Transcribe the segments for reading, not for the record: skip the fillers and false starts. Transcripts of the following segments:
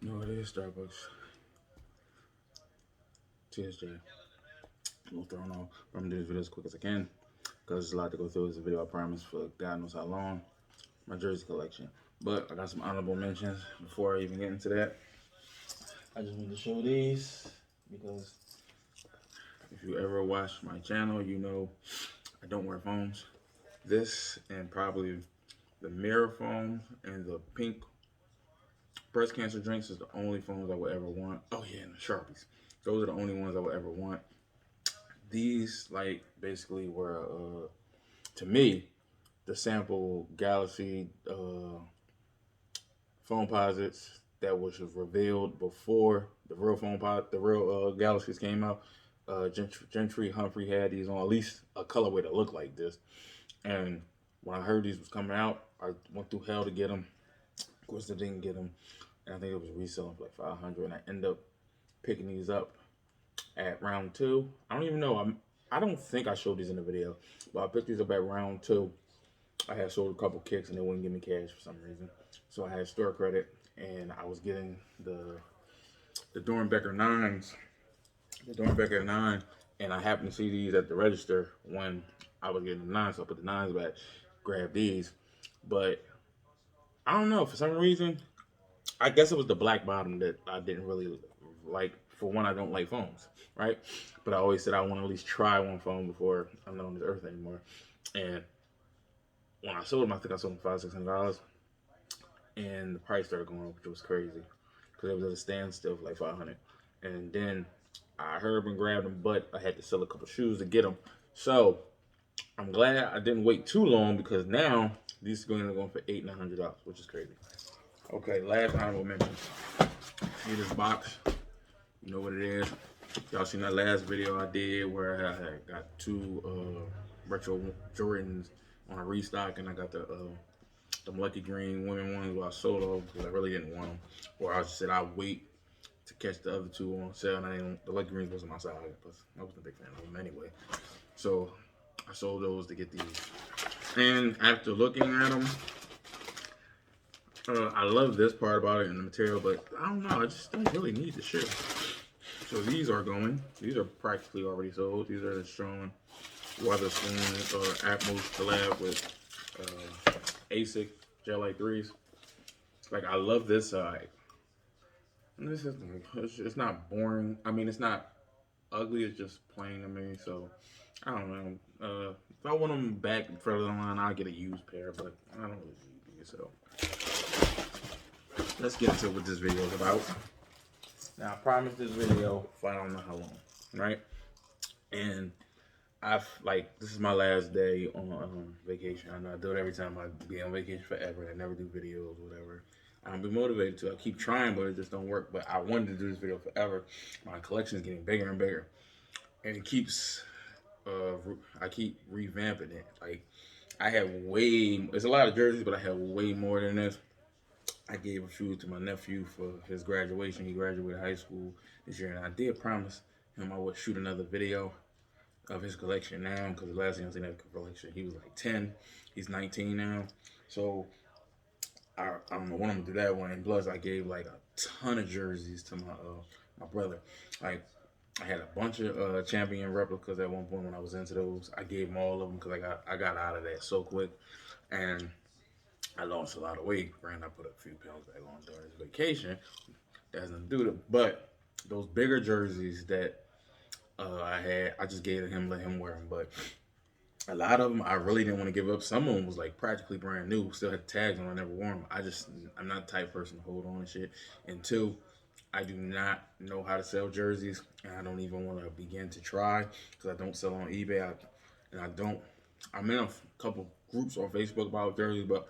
No, it is Starbucks. TSJ. A little thrown off. I'm gonna do this video as quick as I can because there's a lot to go through. It's a video I promise for God knows how long. My jersey collection. But I got some honorable mentions before I even get into that. I just need to show these because if you ever watch my channel, you know I don't wear phones. This and probably the mirror foam and the pink breast cancer drinks is the only phones I would ever want. Oh yeah, and the Sharpies. Those are the only ones I would ever want. These like basically were to me the sample Galaxy phone posits that was revealed before the real the real Galaxies came out. Gentry Humphrey had these on, at least a colorway that looked like this. And when I heard these was coming out, I went through hell to get them. Of course, I didn't get them, and I think it was reselling for like 500. And I ended up picking these up at round two. I don't even know. I don't think I showed these in the video, but I picked these up at round two. I had sold a couple kicks and they wouldn't give me cash for some reason, so I had store credit, and I was getting the Dornbecker nines, the Dornbecker nine, and I happened to see these at the register when I was getting the nines, so I put the nines back, grabbed these, but I don't know, for some reason I guess it was the black bottom that I didn't really like. For one, I don't like phones, right? But I always said I want to at least try one phone before I'm not on this earth anymore. And when I sold them, I think I sold them $500-600, and the price started going up, which was crazy because it was at a standstill for like 500. And then I heard and grabbed them, but I had to sell a couple shoes to get them. So I'm glad I didn't wait too long because now these are going to go for $800-900, which is crazy. Okay, last honorable mention. See this box? You know what it is. Y'all seen that last video I did where I had got two retro Jordans on a restock, and I got the Lucky Green women ones where I sold them because I really didn't want them, or I just said I'd wait to catch the other two on sale, and the Lucky Greens wasn't my size, but I wasn't a big fan of them anyway. So I sold those to get these. And after looking at them, I love this part about it and the material, but I don't know, I just don't really need the shoe. So these are going. These are practically already sold. These are the Strong Witherspoon Atmos collab with ASIC Gel Light 3s. Like, I love this side. And this is, it's not boring. I mean, it's not ugly. It's just plain to me. So, I don't know. If I want them back further on, I'll get a used pair, but I don't really need these. So, let's get into what this video is about. Now, I promised this video for I don't know how long, right? And this is my last day on vacation. I know I do it every time I be on vacation forever. I never do videos, whatever. I don't be motivated to. I keep trying, but it just don't work. But I wanted to do this video forever. My collection is getting bigger and bigger. And it keeps, I keep revamping it. Like, I have it's a lot of jerseys, but I have way more than this. I gave a few to my nephew for his graduation. He graduated high school this year, and I did promise him I would shoot another video of his collection now, because the last thing I seen that collection, he was like 10. He's 19 now. So I don't know when I'm gonna do that one. And plus, I gave like a ton of jerseys to my brother. Like, I had a bunch of champion replicas at one point when I was into those. I gave him all of them because I got out of that so quick, and I lost a lot of weight. Granted, I put a few pounds back on during his vacation. That has nothing to do with it. But those bigger jerseys that I just gave to him, let him wear them. But a lot of them, I really didn't want to give up. Some of them was like practically brand new, still had tags on. I never wore them. I'm not the type of person to hold on and shit. And two, I do not know how to sell jerseys, and I don't even want to begin to try because I don't sell on eBay. I'm in a couple groups on Facebook about jerseys, but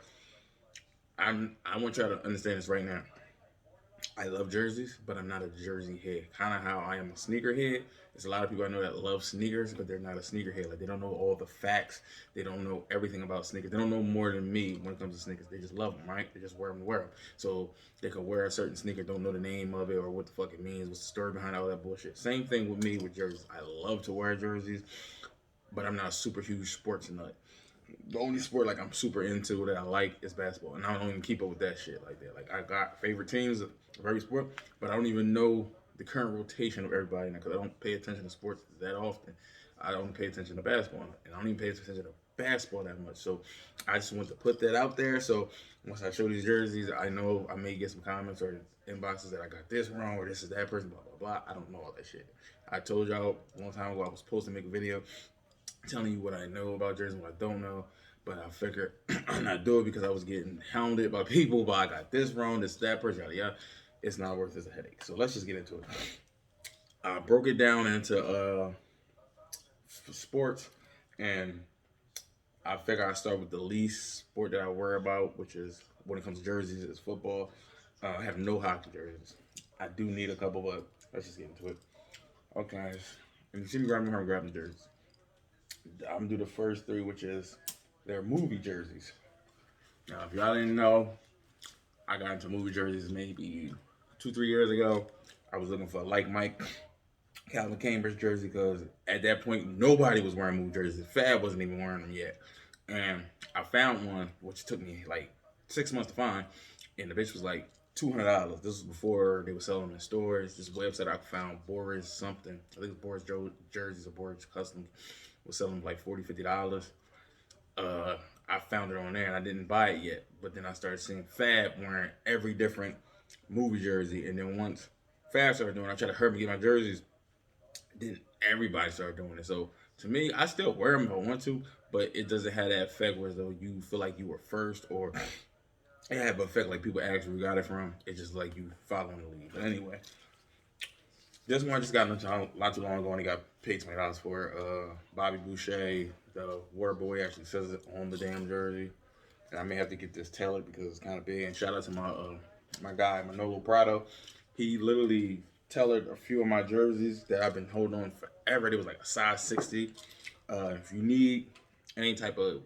I want y'all to understand this right now. I love jerseys, but I'm not a jersey head. Kind of how I am a sneaker head. There's a lot of people I know that love sneakers, but they're not a sneaker head. Like, they don't know all the facts. They don't know everything about sneakers. They don't know more than me when it comes to sneakers. They just love them, right? They just wear them to wear them. So they could wear a certain sneaker, don't know the name of it or what the fuck it means, what's the story behind all that bullshit. Same thing with me with jerseys. I love to wear jerseys, but I'm not a super huge sports nut. the only sport like I'm super into that I like is basketball, and I don't even keep up with that shit like that. Like I got favorite teams of every sport, but I don't even know the current rotation of everybody because I don't pay attention to sports that often. I don't pay attention to basketball, and I don't even pay attention to basketball that much. So I just want to put that out there. So once I show these jerseys, I know I may get some comments or inboxes that I got this wrong or this is that person, blah blah blah. I don't know all that shit. I told y'all a long time ago I was supposed to make a video telling you what I know about jerseys and what I don't know. But I figured I'm not doing it because I was getting hounded by people. But I got this wrong, this that person, yada yada. It's not worth it as a headache. So let's just get into it. I broke it down into sports, and I figure I start with the least sport that I worry about, which is when it comes to jerseys, is football. I have no hockey jerseys. I do need a couple, but let's just get into it. Okay, and you see me grabbing her, grabbing jerseys. I'm gonna do the first three, which is their movie jerseys. Now, if y'all didn't know, I got into movie jerseys maybe 2-3 years ago. I was looking for a Like Mike Calvin Cambridge jersey because at that point nobody was wearing movie jerseys. Fab wasn't even wearing them yet, and I found one which took me like 6 months to find, and the bitch was like $200. This was before they were selling them in stores. This website I found, Boris something, I think it was Boris Jerseys or Boris Customs, was selling them like $40-$50. I found it on there and I didn't buy it yet, but then I started seeing Fab wearing every different movie jersey, and then once Fab started doing it, I tried to hurry me get my jerseys. Then everybody started doing it. So to me, I still wear them if I want to, but it doesn't have that effect where though you feel like you were first, or it have an effect like people ask where you got it from. It's just like you following the lead. But anyway, this one I just got not too long ago and he got paid $20 for it. Bobby Boucher, the water boy, actually says it on the damn jersey. And I may have to get this tailored because it's kind of big. And shout out to my guy, Manolo Prado. He literally tailored a few of my jerseys that I've been holding on forever. They was like a size 60. If you need any type of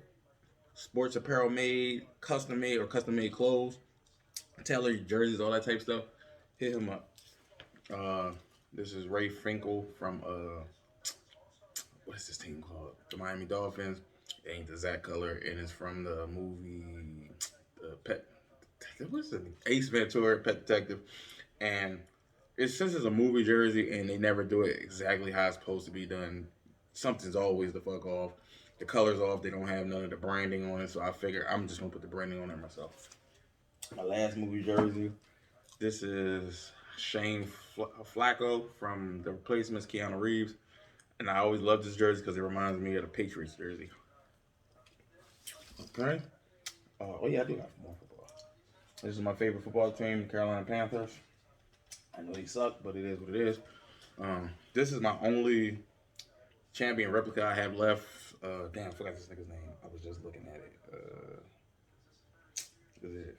sports apparel made, custom made, or custom made clothes, tailored jerseys, all that type of stuff, hit him up. This is Ray Finkel from what is this team called? The Miami Dolphins. It ain't the Zach color, and it's from the movie what's the name? Ace Ventura, Pet Detective. And since it's a movie jersey and they never do it exactly how it's supposed to be done, something's always the fuck off. The color's off. They don't have none of the branding on it, so I figure I'm just gonna put the branding on it myself. My last movie jersey. This is Shane Flacco from The Replacements, Keanu Reeves. And I always love this jersey because it reminds me of the Patriots jersey. Okay. Oh yeah, I do have more football. This is my favorite football team, the Carolina Panthers. I know they suck, but it is what it is. This is my only champion replica I have left. Damn, I forgot this nigga's name. I was just looking at it.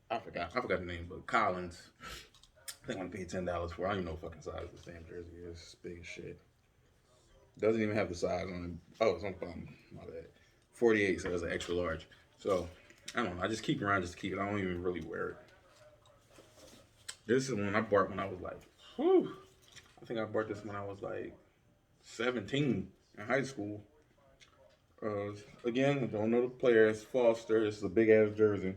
I forgot the name, but Collins. I think I'm gonna pay $10 for it. I don't even know what fucking size this damn jersey is. It's big as shit. Doesn't even have the size on it. Oh, it's on the bottom. My bad. 48, so it's an extra large. So, I don't know. I just keep it around just to keep it. I don't even really wear it. This is one I bought when I was like, whew. I think I bought this when I was like 17 in high school. Again, I don't know the player. It's Foster. This is a big ass jersey.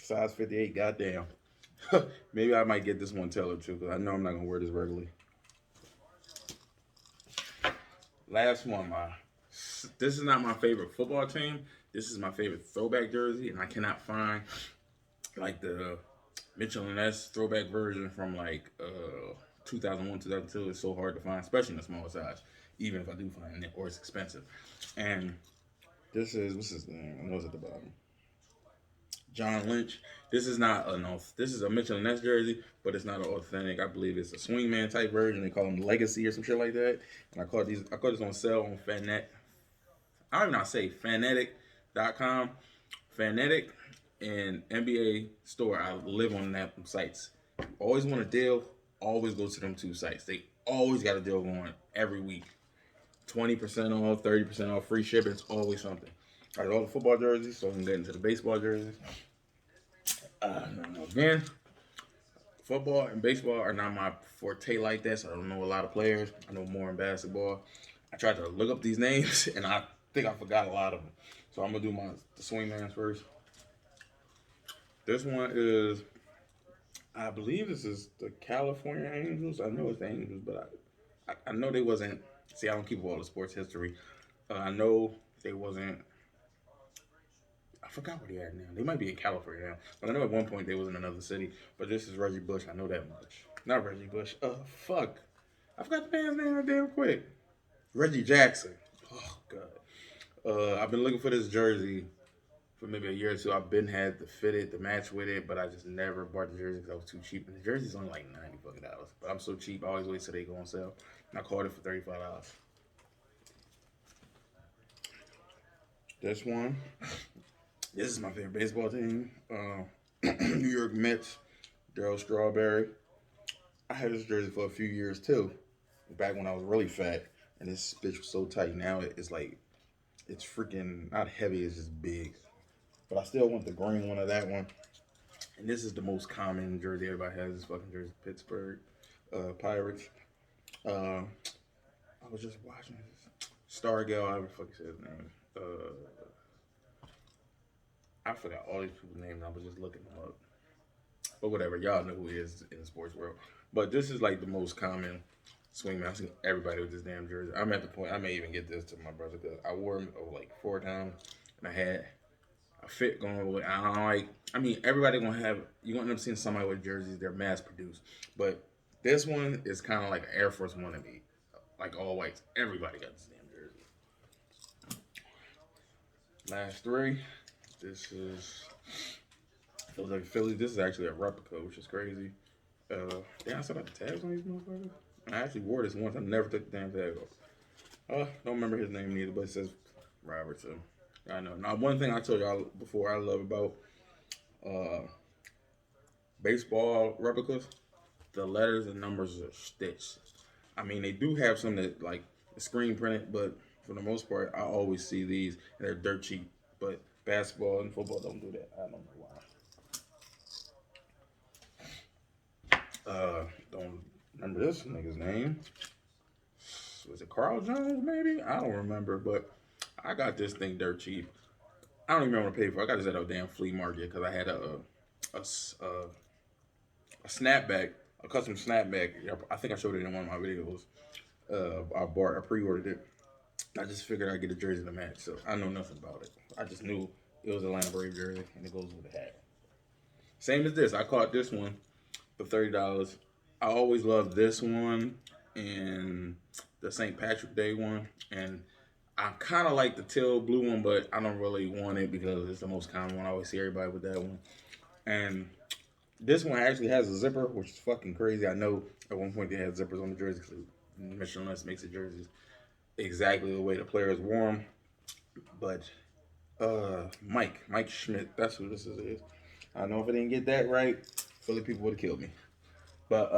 Size 58, goddamn. Maybe I might get this one tailored too, because I know I'm not going to wear this regularly. Last one, this is not my favorite football team. This is my favorite throwback jersey, and I cannot find like the Mitchell and Ness throwback version from like 2001, 2002. It's so hard to find, especially in the small size, even if I do find it, or it's expensive. And this is, what's his name? I know it's at the bottom. John Lynch. This is not this is a Mitchell and Ness jersey, but it's not an authentic. I believe it's a swingman type version. They call them Legacy or some shit like that. And I caught this on sale on Fanet. I don't even know how to say Fanetic.com. Fanetic and NBA store. I live on that sites. Always want a deal. Always go to them two sites. They always got a deal going every week. 20% off, 30% off, free shipping. It's always something. All right, all the football jerseys, so I can get into the baseball jerseys. Again, football and baseball are not my forte like that, so I don't know a lot of players. I know more in basketball. I tried to look up these names, and I think I forgot a lot of them. So I'm gonna do the swingmans first. This one is, I believe this is the California Angels. I know it's the Angels, but I know they wasn't. See, I don't keep all the sports history. I know they wasn't. I forgot where they at now. They might be in California now, but I know at one point they was in another city. But this is Reggie Bush. I know that much. Not Reggie Bush. Fuck. I forgot the man's name damn quick. Reggie Jackson. Oh god. I've been looking for this jersey for maybe a year or two. I've been had to fit it, to match with it, but I just never bought the jersey because I was too cheap. And the jersey's only like $90 fucking dollars. But I'm so cheap, I always wait till they go on sale. And I caught it for $35. This one. This is my favorite baseball team. New York Mets. Darryl Strawberry. I had this jersey for a few years too. Back when I was really fat. And this bitch was so tight. Now it's like, it's freaking not heavy, it's just big. But I still want the green one of that one. And this is the most common jersey everybody has. This fucking jersey, Pittsburgh Pirates. I was just watching this. Stargell, I ever fucking say his name. I forgot all these people's names. I was just looking them up. But whatever, y'all know who he is in the sports world. But this is like the most common swingman. I've seen everybody with this damn jersey. I'm at the point I may even get this to my brother because I wore him like 4 times and I had a fit going with. I don't like. I mean, everybody gonna have. You gonna end up seeing somebody with jerseys. They're mass produced, but this one is kind of like an Air Force One to me, like all whites. Everybody got this damn jersey. Last 3. This is Philadelphia Phillies. This is actually a replica, which is crazy. Damn, I still got the tags on these motherfuckers. I actually wore this once. I never took the damn tag off. Don't remember his name neither, but it says Robertson. I know. Now, one thing I told y'all before I love about baseball replicas, the letters and numbers are stitched. I mean, they do have some that like screen printed, but for the most part, I always see these and they're dirt cheap. But basketball and football don't do that. I don't know why. Don't remember this nigga's name. Was it Carl Jones, maybe? I don't remember, but I got this thing dirt cheap. I don't even remember what I paid for. I got this at a damn flea market because I had a snapback, a custom snapback. I think I showed it in one of my videos. I pre-ordered it. I just figured I'd get a jersey to match, so I know nothing about it. I just knew it was a Atlanta Brave jersey, and it goes with the hat. Same as this. I caught this one for $30. I always loved this one and the St. Patrick Day one, and I kind of like the teal blue one, but I don't really want it because it's the most common one. I always see everybody with that one. And this one actually has a zipper, which is fucking crazy. I know at one point they had zippers on the jersey because Michelin makes the jerseys exactly the way the players wore them. But Mike Schmidt, that's who this is. I know if I didn't get that right, Philly people would have killed me. But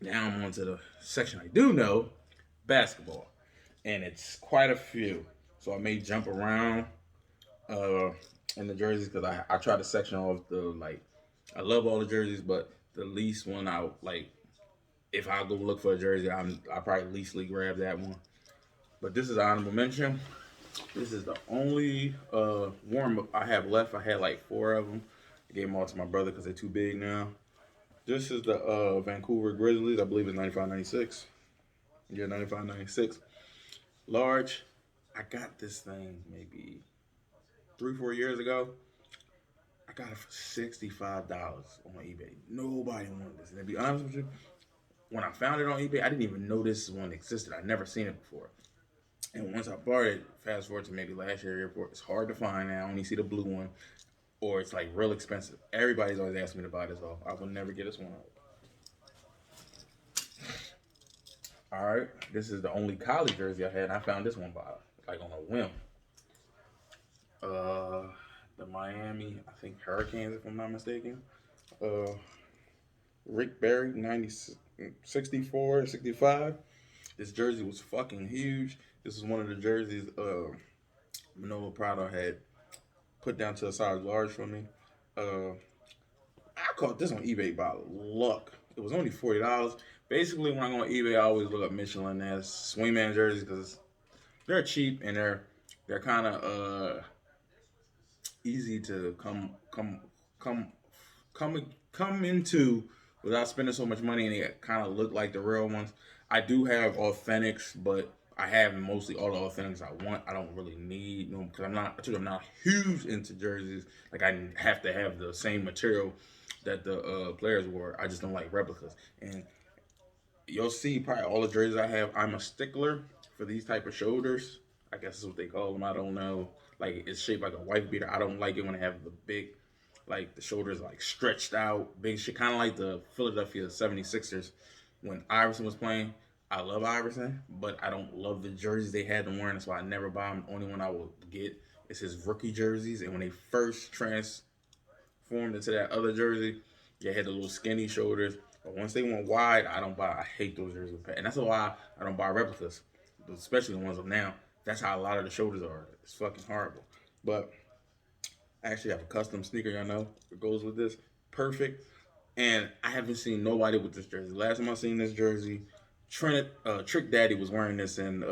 now I'm on to the section I do know, basketball. And it's quite a few. So I may jump around in the jerseys because I try to section off the, like, I love all the jerseys, but the least one I, like, if I go look for a jersey, I probably leastly grab that one. But this is an honorable mention. This is the only warm-up I have left. I had like 4 of them. I gave them all to my brother because they're too big now. This is the Vancouver Grizzlies. I believe it's 95-96. Yeah, 95-96. Large. I got this thing maybe 3-4 years ago. I got it for $65 on eBay. Nobody wanted this. And to be honest with you, when I found it on eBay, I didn't even know this one existed. I'd never seen it before. And once I bought it, fast forward to maybe last year, it's hard to find now. I only see the blue one, or it's like real expensive. Everybody's always asking me to buy this off. I will never get this one out. All right, this is the only college jersey I had. And I found this one by like on a whim. The Miami, I think Hurricanes, if I'm not mistaken. Rick Barry, 64, 65. This jersey was fucking huge. This is one of the jerseys Manolo Prado had put down to a size large for me. I caught this on eBay by luck. It was only $40. Basically, when I go on eBay, I always look up Michelin as swingman jerseys because they're cheap and they're kind of easy to come come into without spending so much money, and they kind of look like the real ones. I do have authentics, but I have mostly all the authentics I want. I don't really need them because I told you I'm not huge into jerseys. Like I have to have the same material that the players wore. I just don't like replicas. And you'll see probably all the jerseys I have. I'm a stickler for these type of shoulders. I guess is what they call them. I don't know. Like it's shaped like a wife beater. I don't like it when they have the big, like the shoulders like stretched out, big shit. Kind of like the Philadelphia 76ers when Iverson was playing. I love Iverson, but I don't love the jerseys they had them wearing. That's why I never buy them. The only one I will get is his rookie jerseys. And when they first transformed into that other jersey, they had the little skinny shoulders. But once they went wide, I don't buy. I hate those jerseys, and that's why I don't buy replicas, especially the ones of now. That's how a lot of the shoulders are. It's fucking horrible. But I actually have a custom sneaker, y'all know, that goes with this. Perfect. And I haven't seen nobody with this jersey. Last time I seen this jersey, Trick Daddy was wearing this in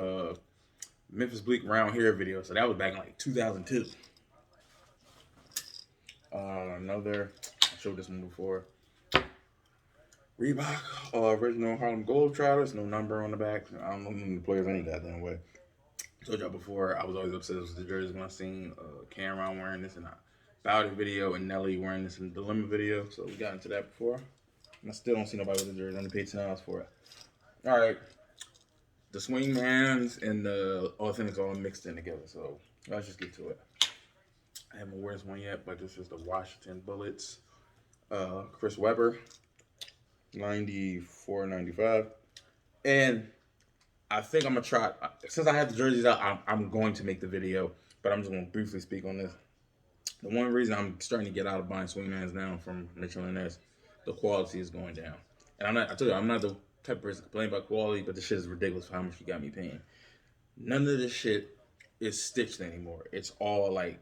Memphis Bleak Round Here video. So that was back in like 2002. Another, I showed this one before. Reebok, original Harlem Trotters, no number on the back. I don't know the players any goddamn way. I told y'all before, I was always obsessed with the jerseys when I seen Cameron wearing this in a Bowdy video and Nelly wearing this in the Dilemma video. So we got into that before. And I still don't see nobody with the jersey. I only paid $10 for it. All right. The Swingmans and the Authentics all mixed in together. So let's just get to it. I haven't worn this one yet, but this is the Washington Bullets. Chris Webber. 94.95, and I think I'm gonna try. Since I have the jerseys out, I'm going to make the video, but I'm just gonna briefly speak on this. The one reason I'm starting to get out of buying Swingmans now from Mitchell and Ness, the quality is going down. And I told you, I'm not the type of person to complain about quality, but this shit is ridiculous for how much you got me paying. None of this shit is stitched anymore. It's all like,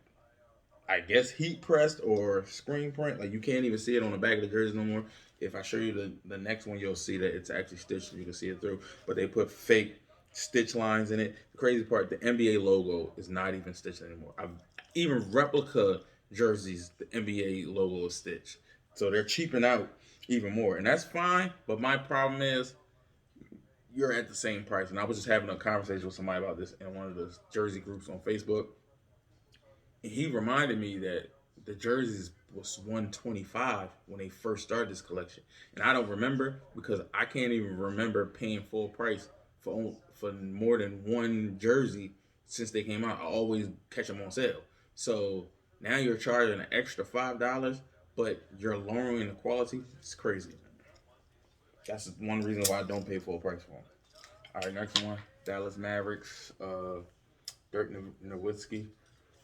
I guess heat pressed or screen print. Like you can't even see it on the back of the jersey no more. If I show you the next one, you'll see that it's actually stitched and you can see it through. But they put fake stitch lines in it. The crazy part, the NBA logo is not even stitched anymore. Even replica jerseys, the NBA logo is stitched. So they're cheaping out even more. And that's fine. But my problem is you're at the same price. And I was just having a conversation with somebody about this in one of the jersey groups on Facebook. And he reminded me that the jerseys was $125 when they first started this collection, and I don't remember because I can't even remember paying full price for more than one jersey since they came out. I always catch them on sale. So now you're charging an extra $5, but you're lowering the quality. It's crazy. That's one reason why I don't pay full price for them. All right, next one, Dallas Mavericks, Dirk Nowitzki.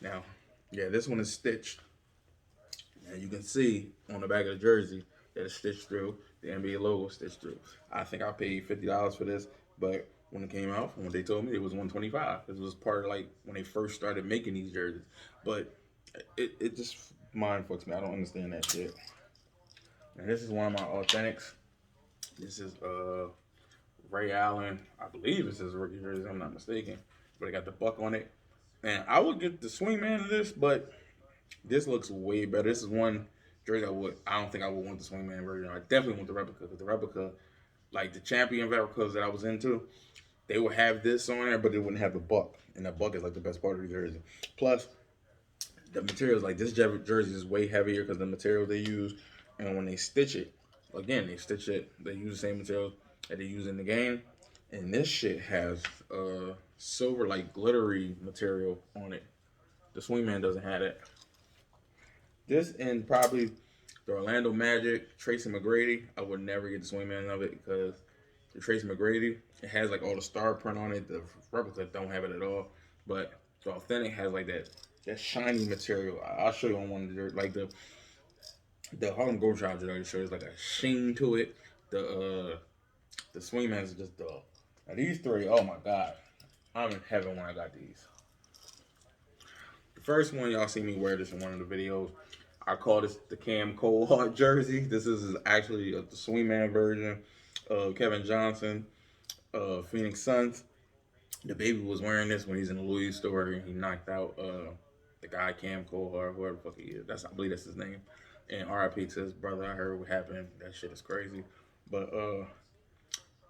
Now, yeah, this one is stitched. And you can see on the back of the jersey that it's stitched through. The NBA logo stitched through. I think I paid $50 for this, but when it came out, from what they told me, it was $125. This was part of like when they first started making these jerseys. But it just mind fucks me. I don't understand that shit. And this is one of my authentics. This is Ray Allen. I believe it's his rookie jersey, if I'm not mistaken. But it got the buck on it. And I would get the Swingman of this, but this looks way better. This is one jersey I don't think I would want the Swingman version. I definitely want the replica, because the replica, like the champion replicas that I was into, they would have this on there, but they wouldn't have the buck. And that buck is like the best part of the jersey. Plus, the materials, like this jersey is way heavier because the material they use. And when they stitch it, again, they stitch it, they use the same material that they use in the game. And this shit has silver, like glittery material on it. The Swingman doesn't have it. This and probably the Orlando Magic, Tracy McGrady. I would never get the Swingman of it because the Tracy McGrady, it has like all the star print on it. The replica don't have it at all. But the authentic has like that shiny material. I'll show you on one of the, like the Harlem Globetrotters that I show is like a sheen to it. The Swingman is just dull. Now these three, oh my god, I'm in heaven when I got these. The first one, y'all see me wear this in one of the videos. I call this the Cam Coldheart jersey. This is actually the Swingman version of Kevin Johnson, Phoenix Suns. The baby was wearing this when he's in the Louis store and he knocked out the guy Cam Cole or whoever the fuck he is. I believe that's his name. And RIP to his brother. I heard what happened. That shit is crazy. But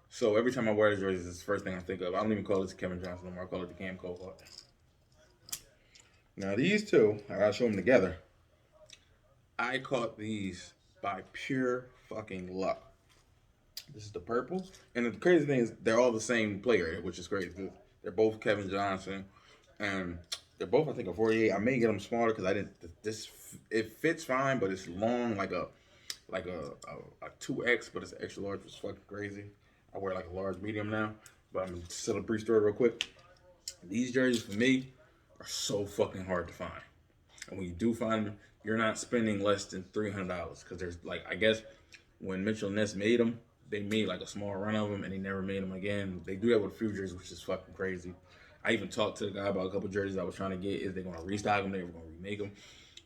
so every time I wear the jerseys, it's the first thing I think of. I don't even call it Kevin Johnson anymore. I call it the Cam Cole part. Now these two, I gotta show them together. I caught these by pure fucking luck. This is the purple, and the crazy thing is they're all the same player, which is crazy. They're both Kevin Johnson, and they're both I think a 48. I may get them smaller because I didn't. This it fits fine, but it's long like a 2X, but it's extra large, which is fucking crazy. I wear like a large medium now, but I'm gonna sell a brief story real quick. These jerseys for me are so fucking hard to find, and when you do find them, you're not spending less than $300 because there's like I guess when Mitchell Ness made them, they made like a small run of them and they never made them again. They do that with a few jerseys, which is fucking crazy. I even talked to the guy about a couple jerseys I was trying to get. Is they going to restock them? They were going to remake them.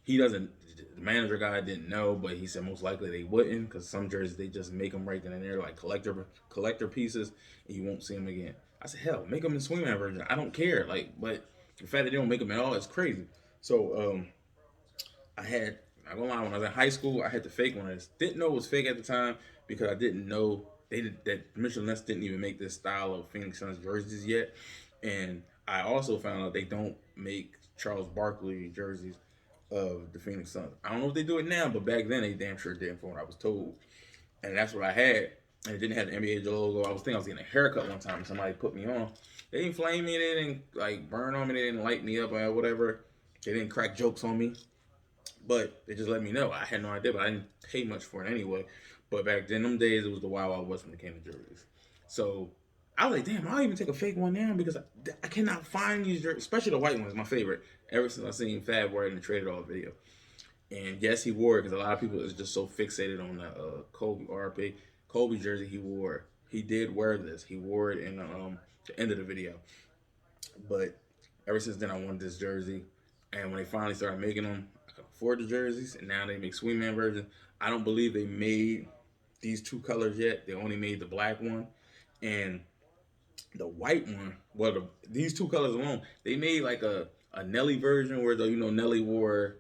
He doesn't. The manager guy didn't know, but he said most likely they wouldn't because some jerseys they just make them right then and there, like collector pieces, and you won't see them again. I said, hell, make them in Swingman version. I don't care. Like, but the fact that they don't make them at all is crazy. So I had. I'm not gonna lie, when I was in high school, I had the fake one. I just didn't know it was fake at the time because I didn't know that Mitchell Ness didn't even make this style of Phoenix Suns jerseys yet. And I also found out they don't make Charles Barkley jerseys of the Phoenix Suns. I don't know if they do it now, but back then they damn sure did from what I was told. And that's what I had. And it didn't have the NBA logo. I was thinking I was getting a haircut one time and somebody put me on. They didn't flame me, they didn't like burn on me, they didn't light me up or whatever. They didn't crack jokes on me. But they just let me know. I had no idea, but I didn't pay much for it anyway. But back then, them days, it was the Wild Wild West when it came to jerseys. So I was like, damn, I'll even take a fake one now because I cannot find these jerseys, especially the white ones, my favorite, ever since I seen Fab wear it in the Traded All video. And yes, he wore it because a lot of people is just so fixated on the Kobe RP. Kobe jersey he wore. He did wear this. He wore it in the end of the video. But ever since then, I wanted this jersey. And when they finally started making them, afford the jerseys, and now they make Swingman version. I don't believe they made these two colors yet. They only made the black one and the white one. Well, these two colors alone, they made like a Nelly version where Nelly wore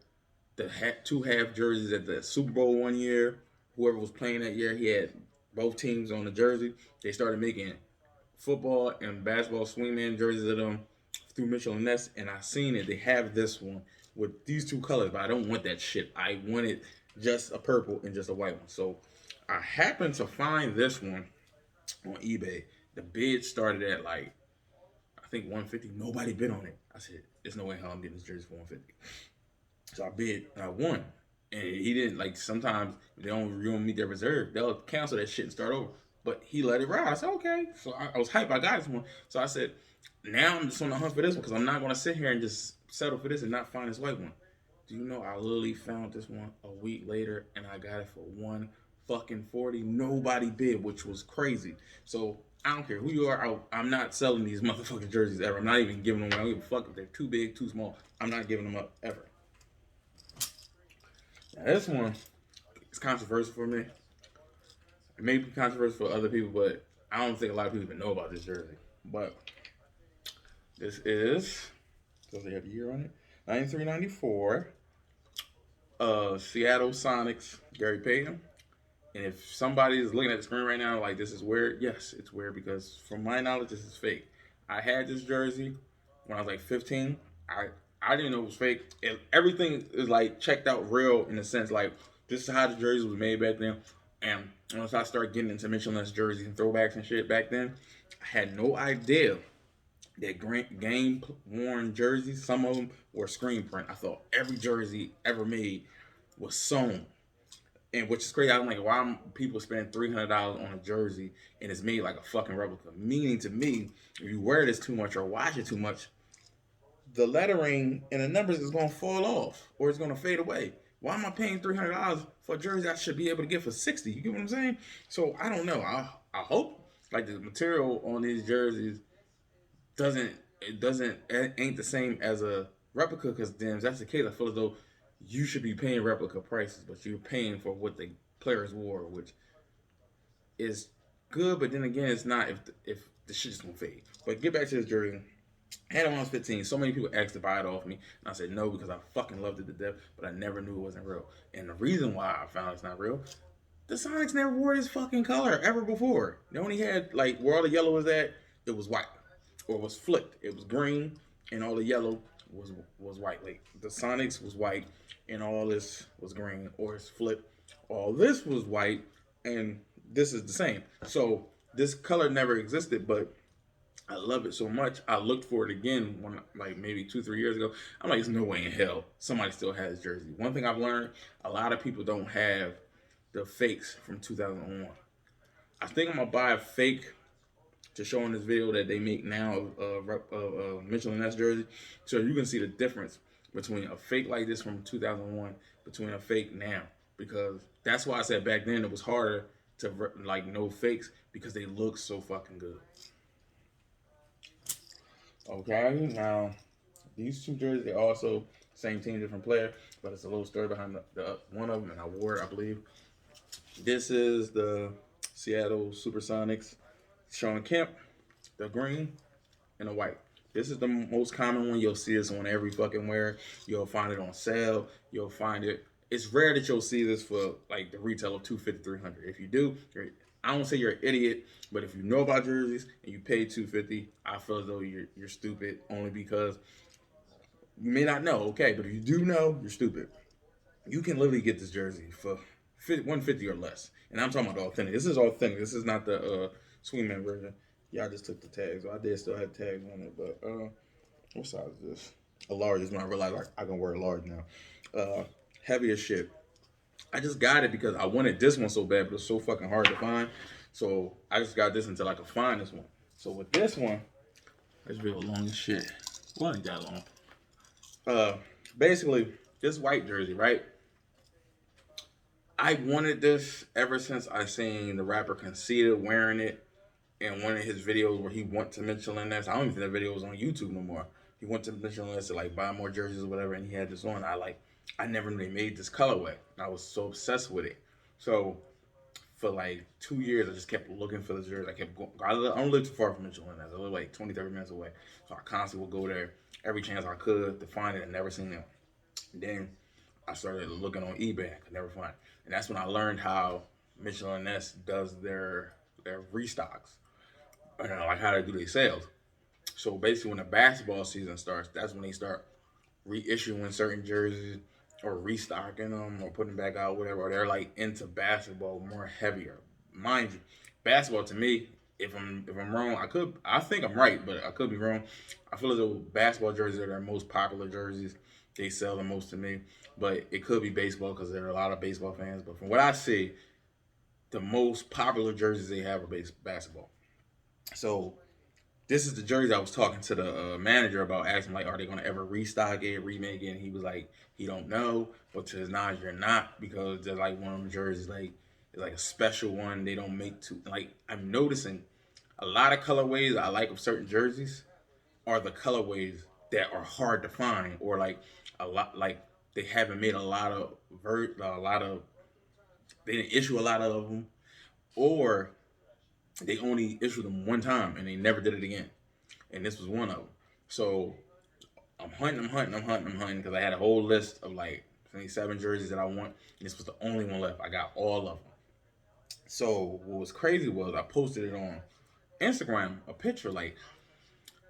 the two half jerseys at the Super Bowl one year. Whoever was playing that year, he had both teams on the jersey. They started making football and basketball Swingman jerseys of them through Mitchell and Ness, and I seen it. They have this one with these two colors, but I don't want that shit. I wanted just a purple and just a white one. So I happened to find this one on eBay. The bid started at like, I think 150. Nobody bid on it. I said, there's no way how I'm getting this jersey for 150. So I bid and I won. And he didn't, like, sometimes they don't meet their reserve. They'll cancel that shit and start over. But he let it ride. I said, okay. So I was hyped. I got this one. So I said, now I'm just on the hunt for this one because I'm not going to sit here and just settle for this and not find this white one. Do you know I literally found this one a week later and I got it for $140. Nobody bid, which was crazy. So I don't care who you are. I'm not selling these motherfucking jerseys ever. I'm not even giving them away. I don't give a fuck if they're too big, too small. I'm not giving them up ever. Now this one is controversial for me. It may be controversial for other people, but I don't think a lot of people even know about this jersey. But this is, does it have a year on it? 93-94. Seattle Sonics, Gary Payton. And if somebody is looking at the screen right now like this is weird, yes, it's weird because from my knowledge, this is fake. I had this jersey when I was like 15. I didn't know it was fake. Everything is like checked out real in the sense like this is how the jersey was made back then. And once I started getting into Mitchell Ness jerseys and throwbacks and shit back then, I had no idea that game worn jerseys, some of them were screen print. I thought every jersey ever made was sewn. And which is crazy. I'm like, why people spending $300 on a jersey and it's made like a fucking replica? Meaning to me, if you wear this too much or watch it too much, the lettering and the numbers is going to fall off or it's going to fade away. Why am I paying $300 for a jersey I should be able to get for $60? You get what I'm saying? So I don't know. I hope like the material on these jerseys ain't the same as a replica, because then if that's the case, I feel as though you should be paying replica prices, but you're paying for what the players wore, which is good, but then again, it's not. If this shit just gonna fade. But get back to this jersey. I had it when I was 15. So many people asked to buy it off me. And I said no because I fucking loved it to death. But I never knew it wasn't real. And the reason why I found it's not real, the Sonics never wore this fucking color ever before. They only had, like, where all the yellow was at, it was white. Or it was flipped. It was green and all the yellow was white. Like, the Sonics was white and all this was green. Or it's flipped. All this was white and this is the same. So this color never existed, but I love it so much. I looked for it again when, like, maybe 2-3 years ago. I'm like, there's no way in hell somebody still has jersey. One thing I've learned, a lot of people don't have the fakes from 2001. I think I'm gonna buy a fake to show in this video that they make now of Mitchell and Ness jersey, so you can see the difference between a fake like this from 2001 between a fake now. Because that's why I said back then it was harder to, like, know fakes, because they look so fucking good. Okay, now these two jerseys, they also same team, different player, but it's a little story behind the one of them, and I wore it, I believe. This is the Seattle Supersonics, Sean Kemp, the green and the white. This is the most common one. You'll see this on every fucking wear. You'll find it on sale. You'll find it. It's rare that you'll see this for, like, the retail of $250, $300. If you do, I don't say you're an idiot, but if you know about jerseys and you pay $250, I feel as though you're stupid, only because you may not know, okay, but if you do know, you're stupid. You can literally get this jersey for $150 or less, and I'm talking about authentic. This is authentic. This is not the Swingman version. Yeah, I just took the tags. I did still have tags on it, but what size is this? A large is when I realized I can wear a large now. Heavy as shit. I just got it because I wanted this one so bad, but it's so fucking hard to find. So I just got this until I could find this one. So with this one, this video long as shit. Well, ain't that long. Basically, this white jersey, right? I wanted this ever since I seen the rapper Conceited wearing it in one of his videos where he went to Mitchell and Ness. I don't even think that video was on YouTube no more. He went to Mitchell and Ness to, like, buy more jerseys or whatever, and he had this on. I never knew they made this colorway. I was so obsessed with it. So for like 2 years, I just kept looking for this jersey. I kept going. I don't live too far from Mitchell and Ness. I live like 20-30 minutes away. So I constantly would go there every chance I could to find it and never seen it. And then I started looking on eBay. I could never find it. And that's when I learned how Mitchell and Ness does their restocks. Like how they do their sales. So basically when the basketball season starts, that's when they start reissuing certain jerseys or restocking them or putting them back out, whatever. Or they're, like, into basketball more heavier. Mind you, basketball to me, if I'm wrong, I think I'm right, but I could be wrong. I feel as though basketball jerseys are their most popular jerseys. They sell the most to me, but it could be baseball because there are a lot of baseball fans. But from what I see, the most popular jerseys they have are basketball. So this is the jersey I was talking to the manager about, asking, like, are they going to ever restock it, remake it? And he was like, he don't know, but to his knowledge, you're not, because they're like one of them jerseys, like, it's like a special one. They don't make too, like, I'm noticing a lot of colorways I like of certain jerseys are the colorways that are hard to find, or like a lot, like they haven't made a lot of, they didn't issue a lot of them, or they only issued them one time and they never did it again. And this was one of them. So I'm hunting because I had a whole list of like 27 jerseys that I want. And this was the only one left. I got all of them. So what was crazy was I posted it on Instagram, a picture, like,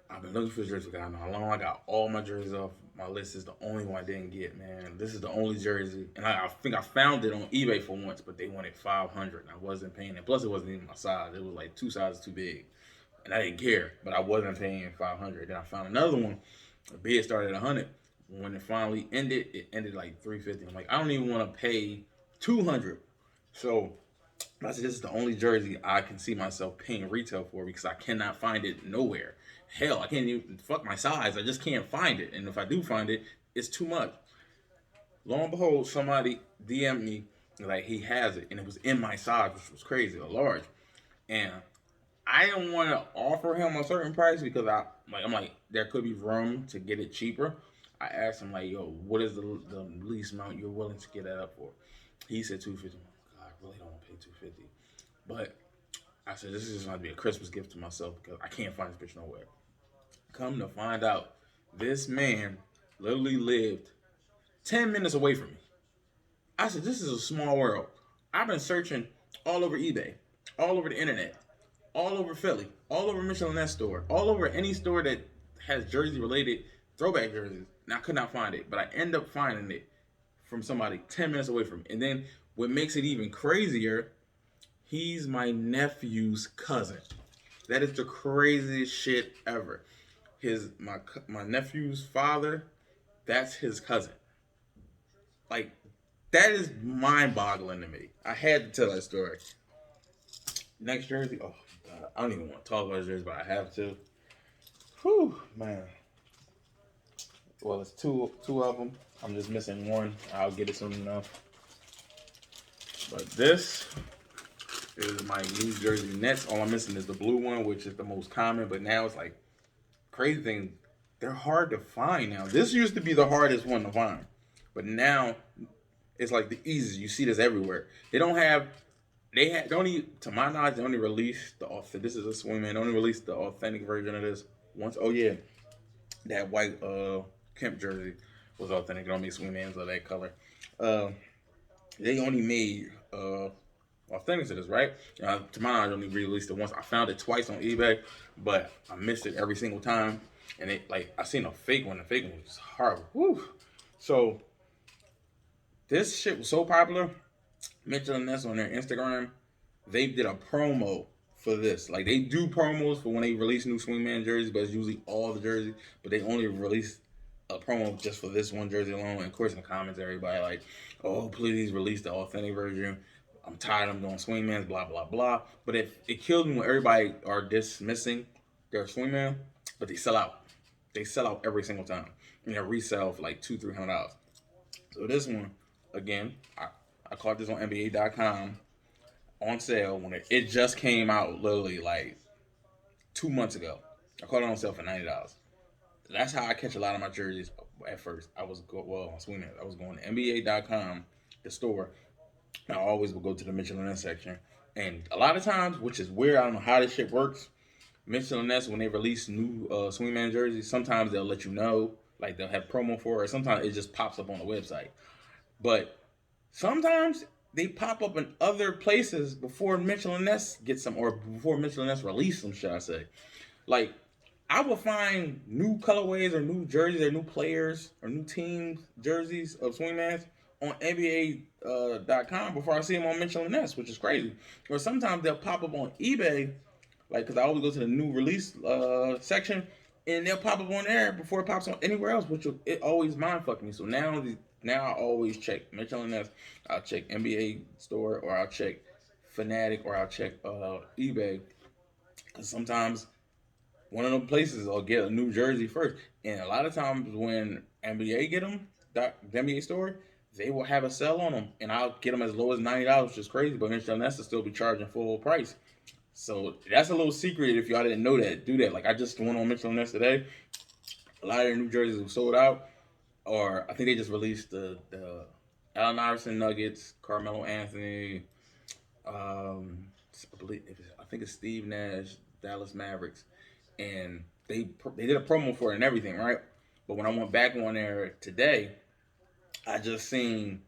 I've been looking for jerseys for God, how long. I got all my jerseys off my list. Is the only one I didn't get, man. This is the only jersey, and I think I found it on eBay for once, but they wanted $500, and I wasn't paying it. Plus, it wasn't even my size. It was like 2 sizes too big, and I didn't care. But I wasn't paying $500. Then I found another one. The bid started at $100. When it finally ended, it ended like $350. I'm like, I don't even want to pay $200. So I said, this is the only jersey I can see myself paying retail for, because I cannot find it nowhere. Hell, I can't even fuck my size. I just can't find it. And if I do find it, it's too much. Lo and behold, somebody DM'd me, like, he has it. And it was in my size, which was crazy, a large. And I didn't want to offer him a certain price because I'm like, there could be room to get it cheaper. I asked him, like, yo, what is the least amount you're willing to get that up for? He said $250. I really don't want to pay $250. But I said, this is just going to be a Christmas gift to myself because I can't find this bitch nowhere. Come to find out, this man literally lived 10 minutes away from me. I said, this is a small world. I've been searching all over eBay, all over the internet, all over Philly, all over Michelin Ness store, all over any store that has jersey related throwback jerseys. And I could not find it, but I end up finding it from somebody 10 minutes away from me. And then what makes it even crazier, he's my nephew's cousin. That is the craziest shit ever. My nephew's father, that's his cousin. Like, that is mind-boggling to me. I had to tell that story. Next jersey, oh God, I don't even want to talk about this jersey, but I have to. Whew, man. Well, it's two of them. I'm just missing one. I'll get it soon enough. But this is my New Jersey Nets. All I'm missing is the blue one, which is the most common. But now it's like crazy thing. They're hard to find now. This used to be the hardest one to find, but now it's like the easiest. You see this everywhere. They don't have. They only, to my knowledge, they only released the authentic. This is a swingman. They only released the authentic version of this once. Oh yeah, that white Kemp jersey was authentic. It don't make swingmans of that color. They only made authentic to this, right? To my knowledge, I only released it once. I found it twice on eBay, but I missed it every single time. And it, like, I seen a fake one. The fake one was horrible. Whew. So this shit was so popular. Mitchell and Ness on their Instagram, they did a promo for this. Like, they do promos for when they release new swingman jerseys, but it's usually all the jerseys. But they only release a promo just for this one jersey alone. And of course, in the comments, everybody like, "Oh, please release the authentic version. I'm tired of them doing swingmans, blah blah blah." But it kills me when everybody are dismissing their swingman, but they sell out. They sell out every single time. And they resell for like $200-$300. So this one, again, I caught this on NBA.com on sale when it just came out, literally like 2 months ago. I caught it on sale for $90. That's how I catch a lot of my jerseys at first. I was on swingman. I was going to NBA.com, the store. I always would go to the Mitchell & Ness section. And a lot of times, which is weird, I don't know how this shit works, Mitchell & Ness, when they release new swingman jerseys, sometimes they'll let you know, like they'll have promo for it, or sometimes it just pops up on the website. But sometimes they pop up in other places before Mitchell & Ness gets some, or before Mitchell & Ness release them, should I say. Like, I will find new colorways or new jerseys or new players or new teams jerseys of swingmans on NBA.com before I see them on Mitchell & Ness, which is crazy. Or sometimes they'll pop up on eBay, like, because I always go to the new release section, and they'll pop up on there before it pops on anywhere else, which it always mind-fucking me. So now I always check Mitchell & Ness. I'll check NBA store, or I'll check Fanatic, or I'll check eBay, because sometimes one of them places I'll get a new jersey first. And a lot of times when NBA get them, the NBA store, they will have a sale on them, and I'll get them as low as $90, which is crazy. But Mitchell & Ness will still be charging full price. So that's a little secret if y'all didn't know that. Do that. Like, I just went on Mitchell & Ness today. A lot of their new jerseys were sold out. Or I think they just released the Allen Iverson Nuggets, Carmelo Anthony, I think it's Steve Nash, Dallas Mavericks. And they did a promo for it and everything, right? But when I went back on there today, I just seen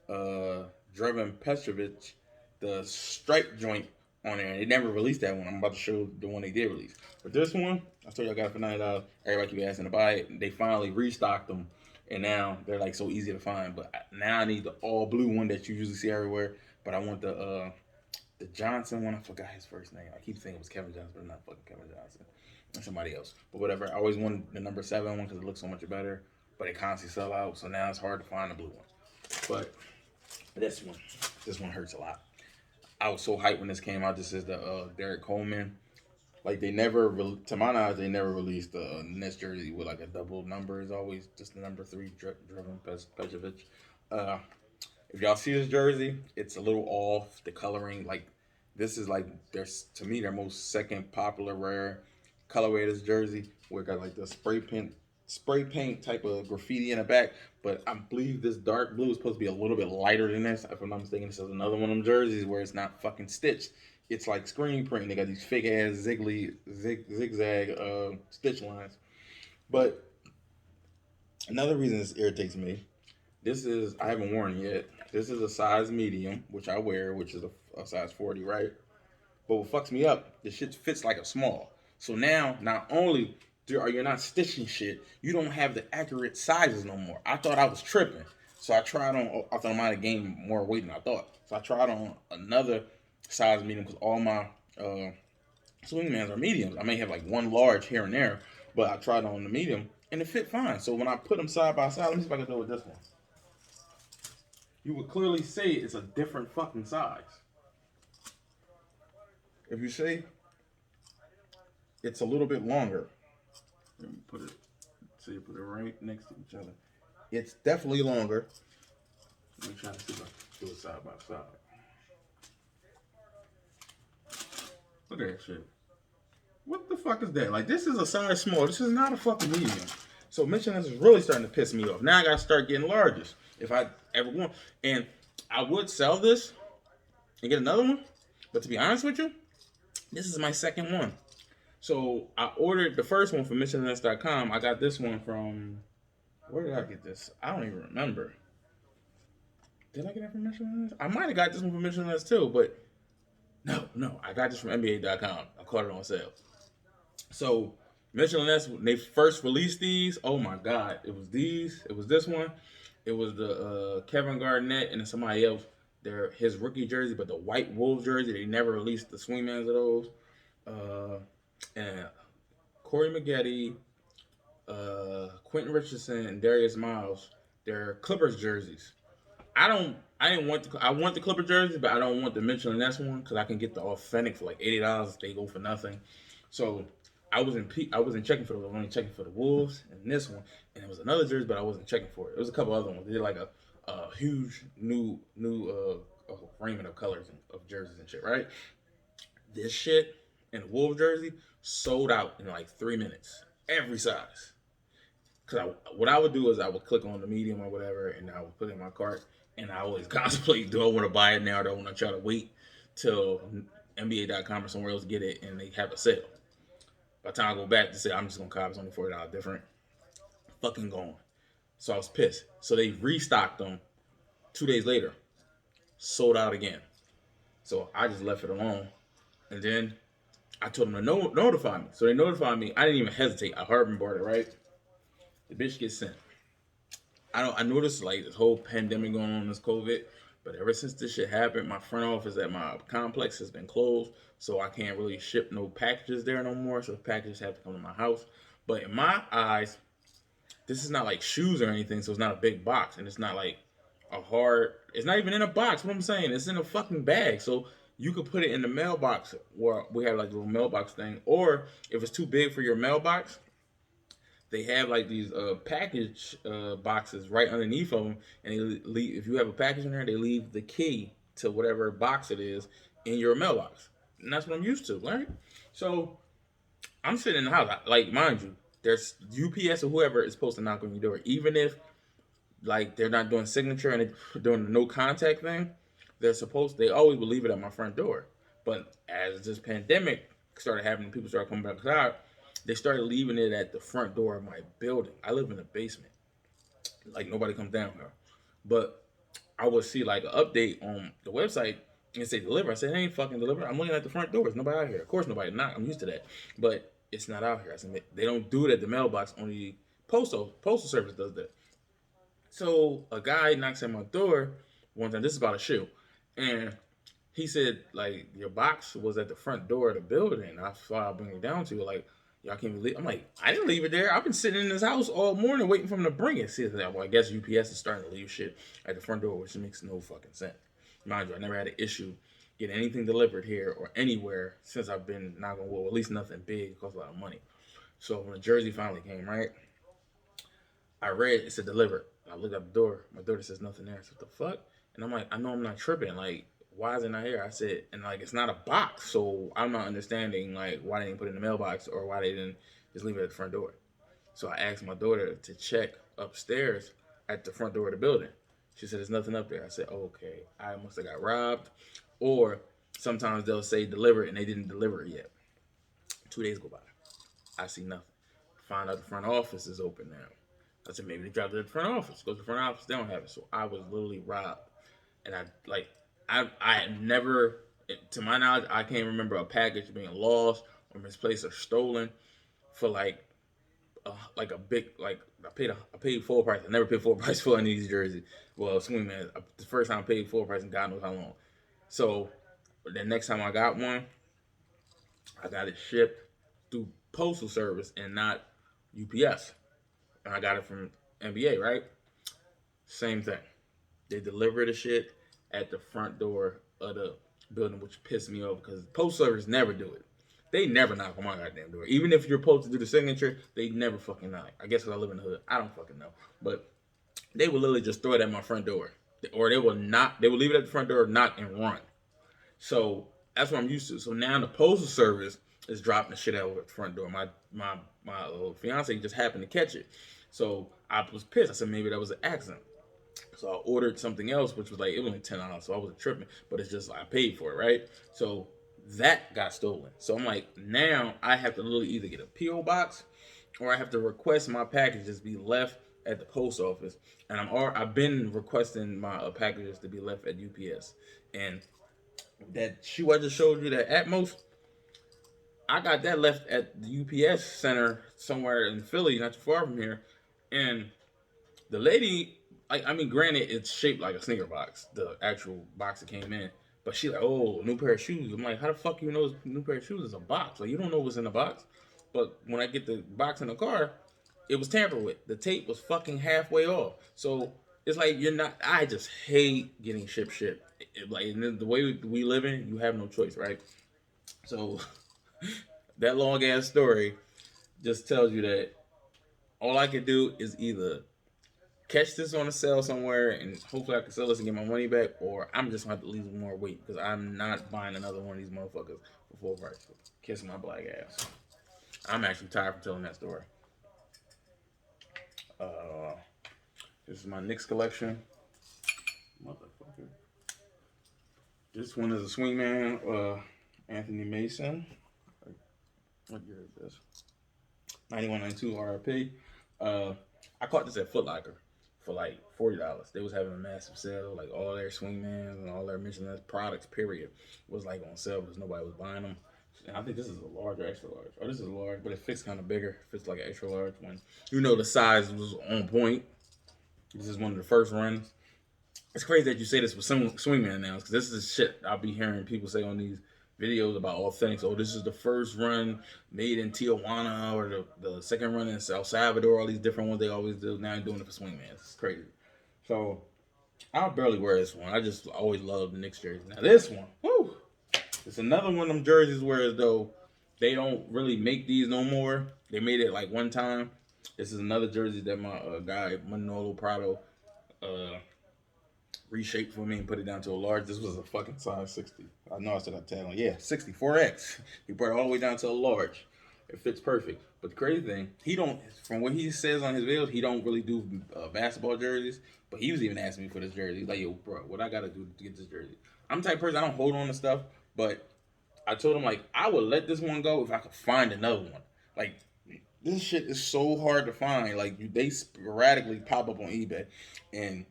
Dragan Petrovic, the stripe joint on there. They never released that one. I'm about to show the one they did release. But this one, I told you I got it for $90. Everybody keep asking to buy it. They finally restocked them, and now they're like so easy to find. But now I need the all blue one that you usually see everywhere. But I want the Johnson one. I forgot his first name. I keep thinking it was Kevin Johnson, but not fucking Kevin Johnson. It's somebody else. But whatever. I always wanted the number 7 one because it looks so much better. But it constantly sell out, so now it's hard to find the blue one. But this one hurts a lot. I was so hyped when this came out. This is the Derek Coleman. Like, they never, to my knowledge, they never released the Nets jersey with like a double number. It's always just the number 3, Dragan Petrovic. If y'all see this jersey, it's a little off. The coloring, like, this is like, to me, their most second popular rare colorway of this jersey, where it got like the spray paint type of graffiti in the back. But I believe this dark blue is supposed to be a little bit lighter than this. If I'm not mistaken, this is another one of them jerseys where it's not fucking stitched. It's like screen print. They got these fake ass zigzag stitch lines. But another reason this irritates me. This is I haven't worn it yet. This is a size medium, which I wear, which is a size 40, right? But what fucks me up, the shit fits like a small. So now, not only are you not stitching shit, you don't have the accurate sizes no more. I thought I was tripping. So I tried on, I thought I might have gained more weight than I thought. So I tried on another size medium because all my swingmans are mediums. I may have like one large here and there, but I tried on the medium and it fit fine. So when I put them side by side, let me see if I can do it with this one. You would clearly see it's a different fucking size. If you see, it's a little bit longer. Let me put it, put it right next to each other. It's definitely longer. Let me try to see if I can do it side by side. Look at that shit. What the fuck is that? Like, this is a size small. This is not a fucking medium. So mentioning this is really starting to piss me off. Now I gotta start getting larges if I ever want. And I would sell this and get another one. But to be honest with you, this is my second one. So I ordered the first one from missionless.com. I got this one from, where did I get this? I don't even remember. Did I get it from Missionless? I might have got this one from Missionless too, but no, I got this from NBA.com. I caught it on sale. So Missionless, when they first released these, oh my god, it was these, it was this one, it was the Kevin Garnett and then somebody else. His rookie jersey, but the white Wolves jersey, they never released the swingmans of those. And Corey Mcgrady, Quentin Richardson, and Darius Miles, they're Clippers jerseys. I want the Clipper jersey, but I don't want the Mitchell and Ness one because I can get the authentic for like $80. They go for nothing. So I wasn't checking for those. I was only checking for the Wolves and this one, and it was another jersey, but I wasn't checking for it. It was a couple other ones. They did like a huge new arrangement of colors of jerseys and shit, right? This shit and the Wolves jersey sold out in like 3 minutes, every size. Cause what I would do is I would click on the medium or whatever, and I would put it in my cart, and I always contemplate: do I want to buy it now, or do I want to try to wait till NBA.com or somewhere else to get it, and they have a sale? By the time I go back to say I'm just gonna cop, it's only $40 different. Fucking gone. So I was pissed. So they restocked them 2 days later, sold out again. So I just left it alone, and then I told them to notify me. So they notified me. I didn't even hesitate. I heard and bought it, right? The bitch gets sent. I noticed like this whole pandemic going on, this COVID, but ever since this shit happened, my front office at my complex has been closed, so I can't really ship no packages there no more. So packages have to come to my house. But in my eyes, this is not like shoes or anything, so it's not a big box, and it's not like it's not even in a box. What I'm saying, it's in a fucking bag, so you could put it in the mailbox where we have like a little mailbox thing, or if it's too big for your mailbox, they have like these package boxes right underneath them, and they leave, if you have a package in there, they leave the key to whatever box it is in your mailbox, and that's what I'm used to, right? So I'm sitting in the house, like, mind you, there's UPS or whoever is supposed to knock on your door, even if like they're not doing signature and they're doing the no contact thing. They always will leave it at my front door. But as this pandemic started happening, people started coming back outside, they started leaving it at the front door of my building. I live in the basement. Like, nobody comes down here. But I would see like an update on the website and say deliver. I said, it ain't fucking deliver. I'm looking at the front door. There's nobody out here. Of course nobody not. I'm used to that. But it's not out here. I said, they don't do it at the mailbox. Only postal service does that. So a guy knocks at my door one time. This is about a shoe. And he said, like, your box was at the front door of the building. I thought I'd bring it down to you. Like, y'all can't leave. I'm like, I didn't leave it there. I've been sitting in this house all morning waiting for him to bring it. See, well, I guess UPS is starting to leave shit at the front door, which makes no fucking sense. Mind you, I never had an issue getting anything delivered here or anywhere since I've been knocking on wood. At least nothing big. It costs a lot of money. So when the jersey finally came, right, I read it said delivered. I looked at the door. My daughter says nothing there. I said, what the fuck? And I'm like, I know I'm not tripping. Like, why is it not here? I said, and like, it's not a box. So I'm not understanding, like, why they didn't put it in the mailbox or why they didn't just leave it at the front door. So I asked my daughter to check upstairs at the front door of the building. She said, there's nothing up there. I said, okay, I must have got robbed, or Sometimes they'll say deliver it and they didn't deliver it yet. 2 days go by. I see nothing. Find out the front office is open now. I said, maybe they dropped it at the front office. Go to the front office, they don't have it. So I was literally robbed. And I had never, to my knowledge, I can't remember a package being lost or misplaced or stolen for like a big, like I paid full price. I never paid full price for any of these jerseys. Well, swingman, the first time I paid full price and God knows how long. So the next time I got one, I got it shipped through postal service and not UPS. And I got it from NBA, right? Same thing. They deliver the shit at the front door of the building, which pissed me off because postal service never do it. They never knock on my goddamn door. Even if you're supposed to do the signature, they never fucking knock. I guess because I live in the hood. I don't fucking know. But they will literally just throw it at my front door. Or they will leave it at the front door, knock, and run. So that's what I'm used to. So now the postal service is dropping the shit out of the front door. My fiance just happened to catch it. So I was pissed. I said maybe that was an accident. So I ordered something else, which was like, it was only $10, so I wasn't tripping. But it's just, I paid for it, right? So that got stolen. So I'm like, now I have to literally either get a P.O. box or I have to request my packages be left at the post office. And I've been requesting my packages to be left at UPS. And that shoe I just showed you, that Atmos, I got that left at the UPS center somewhere in Philly, not too far from here. And the lady, I mean, granted, it's shaped like a sneaker box, the actual box that came in. But she like, oh, new pair of shoes. I'm like, how the fuck you know this new pair of shoes is a box? Like, you don't know what's in the box. But when I get the box in the car, it was tampered with. The tape was fucking halfway off. So it's like, I just hate getting shit. Like, the way we live in, you have no choice, right? So that long ass story just tells you that all I can do is either catch this on a sale somewhere and hopefully I can sell this and get my money back, or I'm just going to have to lose more weight because I'm not buying another one of these motherfuckers for full price. Kiss my black ass. I'm actually tired from telling that story. This is my Knicks collection. Motherfucker. This one is a swingman, Anthony Mason. What year is this? 91-92 RIP. I caught this at Foot Locker for like $40. They was having a massive sale. Like all their swingmans and all their Michelin products, period, was like on sale because nobody was buying them. And I think this is a large or extra large. Oh, this is large, but it fits kind of bigger. It fits like an extra large one. You know, the size was on point. This is one of the first runs. It's crazy that you say this with some swingman now, because this is shit I'll be hearing people say on these videos about authentics. Oh, this is the first run made in Tijuana, or the second run in El Salvador. All these different ones they always do. Now I'm doing it for swingman. It's crazy. So I barely wear this one. I just always love the Knicks jersey. Now this one, whoo, it's another one of them jerseys where as though they don't really make these no more. They made it like one time. This is another jersey that my guy Manolo Prado reshaped for me and put it down to a large. This was a fucking size 60. I know I said I'd tell him. Yeah, 60, 4X. He brought it all the way down to a large. It fits perfect. But the crazy thing, he don't, from what he says on his videos, he don't really do basketball jerseys. But he was even asking me for this jersey. He's like, yo, bro, what I got to do to get this jersey? I'm the type of person, I don't hold on to stuff. But I told him, like, I would let this one go if I could find another one. Like, this shit is so hard to find. Like, they sporadically pop up on eBay. And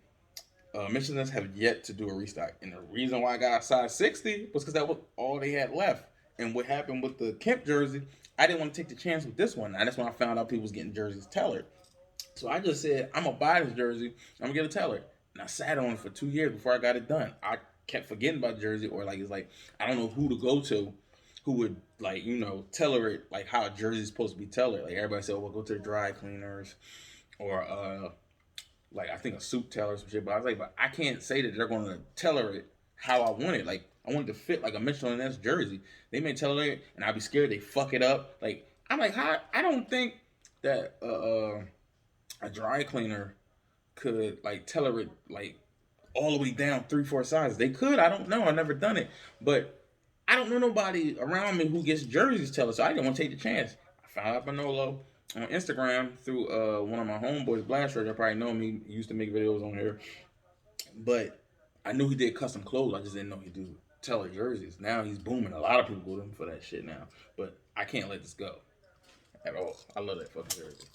Michelin's have yet to do a restock. And the reason why I got a size 60 was because that was all they had left. And what happened with the Kemp jersey, I didn't want to take the chance with this one. And that's when I found out people was getting jerseys tailored. So I just said, I'm going to buy this jersey. I'm going to get it tailored. And I sat on it for 2 years before I got it done. I kept forgetting about the jersey, or like, it's like, I don't know who to go to who would, like, you know, tailor it like how a jersey is supposed to be tailored. Like, everybody said, well, go to the dry cleaners, or like, I think a suit tailor or some shit. But I was like, but I can't say that they're going to tailor it how I want it. Like, I want it to fit like a Michelin S jersey. They may tailor it, and I'd be scared they fuck it up. Like, I'm like, how? I don't think that a dry cleaner could, like, tailor it, like, all the way down 3-4 sizes. They could. I don't know. I've never done it. But I don't know nobody around me who gets jerseys tailored, so I didn't want to take the chance. I found out Manolo on Instagram through one of my homeboys, Blasters. I probably know him. He used to make videos on here. But I knew he did custom clothes. I just didn't know he do Teller jerseys. Now he's booming. A lot of people go to him for that shit now. But I can't let this go at all. I love that fucking jersey.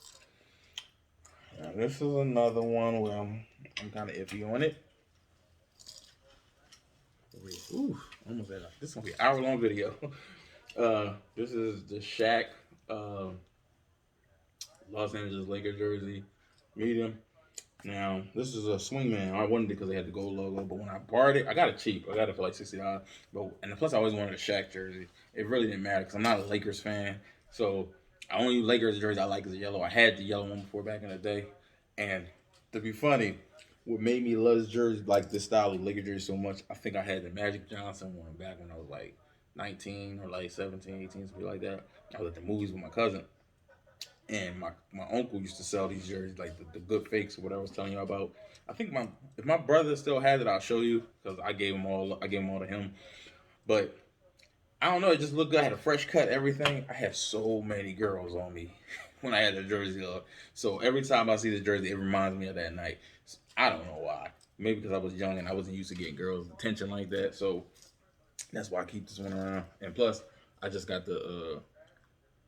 Now, this is another one where I'm kind of iffy on it. Ooh, almost at this is gonna be an hour-long video. This is the Shaq Los Angeles Lakers jersey, medium. Now, this is a swingman. I wanted it because they had the gold logo, but when I borrowed it, I got it cheap. I got it for like $60. And plus, I always wanted a Shaq jersey. It really didn't matter because I'm not a Lakers fan. So, the only Lakers jersey I like is the yellow. I had the yellow one before back in the day. And to be funny, what made me love this jersey, like this style of Lakers jersey so much, I think I had the Magic Johnson one back when I was like 19 or like 17, 18, something like that. I was at the movies with my cousin. And my uncle used to sell these jerseys, like the good fakes or whatever I was telling you about. I think if my brother still has it, I'll show you because I gave them all to him. But I don't know, it just looked good. I had a fresh cut, everything. I had so many girls on me when I had the jersey on. So every time I see the jersey, it reminds me of that night. I don't know why. Maybe because I was young and I wasn't used to getting girls' attention like that. So that's why I keep this one around. And plus, I just got the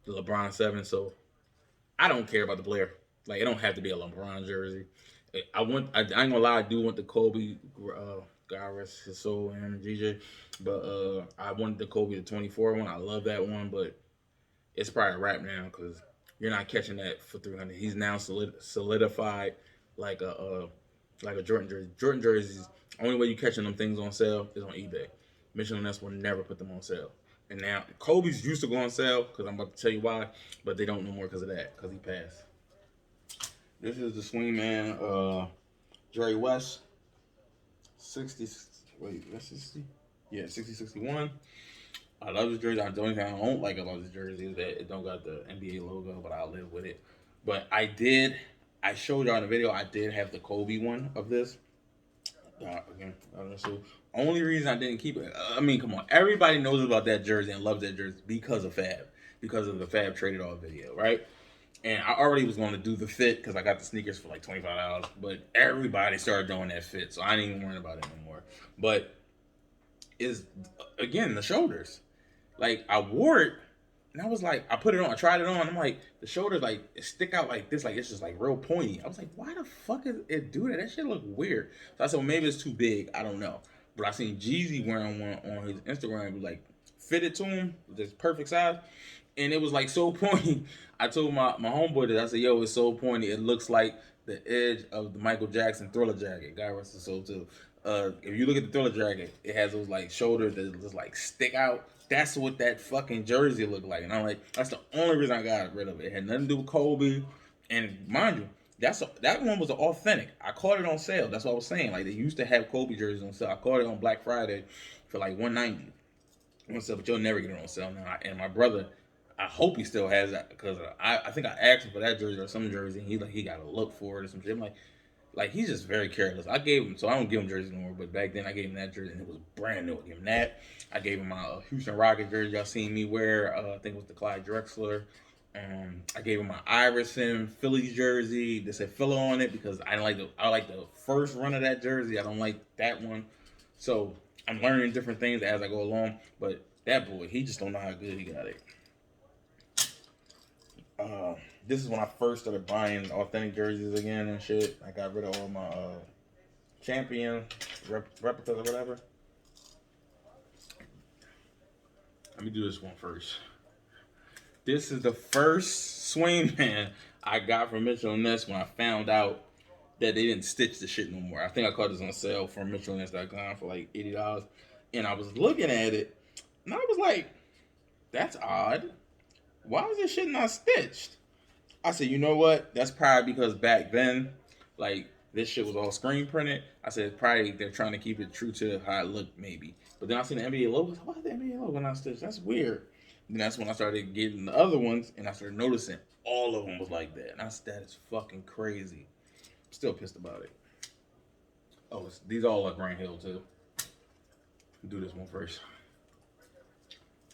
LeBron 7, so I don't care about the player. Like, it don't have to be a LeBron jersey. I ain't gonna lie, I do want the Kobe, God rest his soul, and GJ. But I wanted the Kobe the 24 one. I love that one, but it's probably a wrap now because you're not catching that for 300. He's now solidified like a Jordan jersey. Jordan jerseys, only way you catching them things on sale is on eBay. Mitchell and Ness will never put them on sale. And now Kobe's used to go on sale because I'm about to tell you why, but they don't no more because of that, because he passed. This is the swingman, Jerry West, 60. Wait, that's 60. Yeah, 60-61. I love this jersey. The only thing I don't like about this jersey is that it don't got the NBA logo, but I'll live with it. But I showed y'all in the video, I did have the Kobe one of this. Again, so only reason I didn't keep it, I mean, come on, everybody knows about that jersey and loves that jersey because of Fab, because of the Fab traded all video, right? And I already was going to do the fit because I got the sneakers for like $25, but everybody started doing that fit, so I ain't even worrying about it anymore. But is again the shoulders, like I wore it. And I was like, I put it on, I tried it on. I'm like, the shoulders like it stick out like this, like it's just like real pointy. I was like, why the fuck is it do that? That shit look weird. So I said, well, maybe it's too big. I don't know. But I seen Jeezy wearing one on his Instagram, like fitted to him, just perfect size, and it was like so pointy. I told my homeboy that I said, yo, it's so pointy. It looks like the edge of the Michael Jackson Thriller jacket. God rest his soul too. If you look at the Thriller jacket, it has those like shoulders that just like stick out. That's what that fucking jersey looked like. And I'm like, that's the only reason I got rid of it. It had nothing to do with Kobe. And mind you, that one was authentic. I caught it on sale. That's what I was saying. Like, they used to have Kobe jerseys on sale. I caught it on Black Friday for like $190 on sale, but you'll never get it on sale now. And my brother, I hope he still has that because I think I asked him for that jersey or some jersey, and he got to look for it or some shit. I'm like he's just very careless. I gave him, so I don't give him jerseys anymore, but back then I gave him that jersey and it was brand new. I gave him that. I gave him my Houston Rockets jersey y'all seen me wear. I think it was the Clyde Drexler. I gave him my Iverson Phillies jersey that said Philly on it because I like the first run of that jersey. I don't like that one. So I'm learning different things as I go along. But that boy, he just don't know how good he got it. This is when I first started buying authentic jerseys again and shit. I got rid of all my champion replicas or whatever. Let me do this one first. This is the first swingman I got from Mitchell & Ness when I found out that they didn't stitch the shit no more. I think I caught this on sale from MitchellNess.com for like $80. And I was looking at it, and I was like, that's odd. Why is this shit not stitched? I said, you know what? That's probably because back then, like, this shit was all screen printed. I said, probably they're trying to keep it true to how it looked, maybe. But then I seen the NBA logo. Why is the NBA logo not stitched? That's weird. And that's when I started getting the other ones, and I started noticing all of them was like that. And I said, that is fucking crazy. I'm still pissed about it. Oh, these all are Grant Hill, too. Do this one first.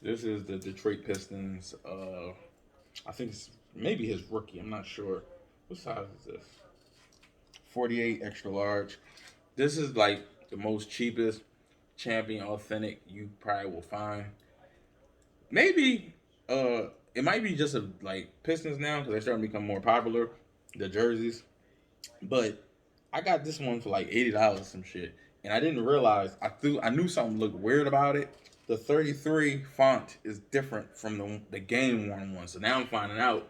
This is the Detroit Pistons. I think it's maybe his rookie. I'm not sure. What size is this? 48 extra large. This is like the most cheapest champion authentic you probably will find. Maybe it might be just like Pistons now because they're starting to become more popular, the jerseys. But I got this one for like $80 some shit, and I didn't realize I knew something looked weird about it. The 33 font is different from the game worn one, so now I'm finding out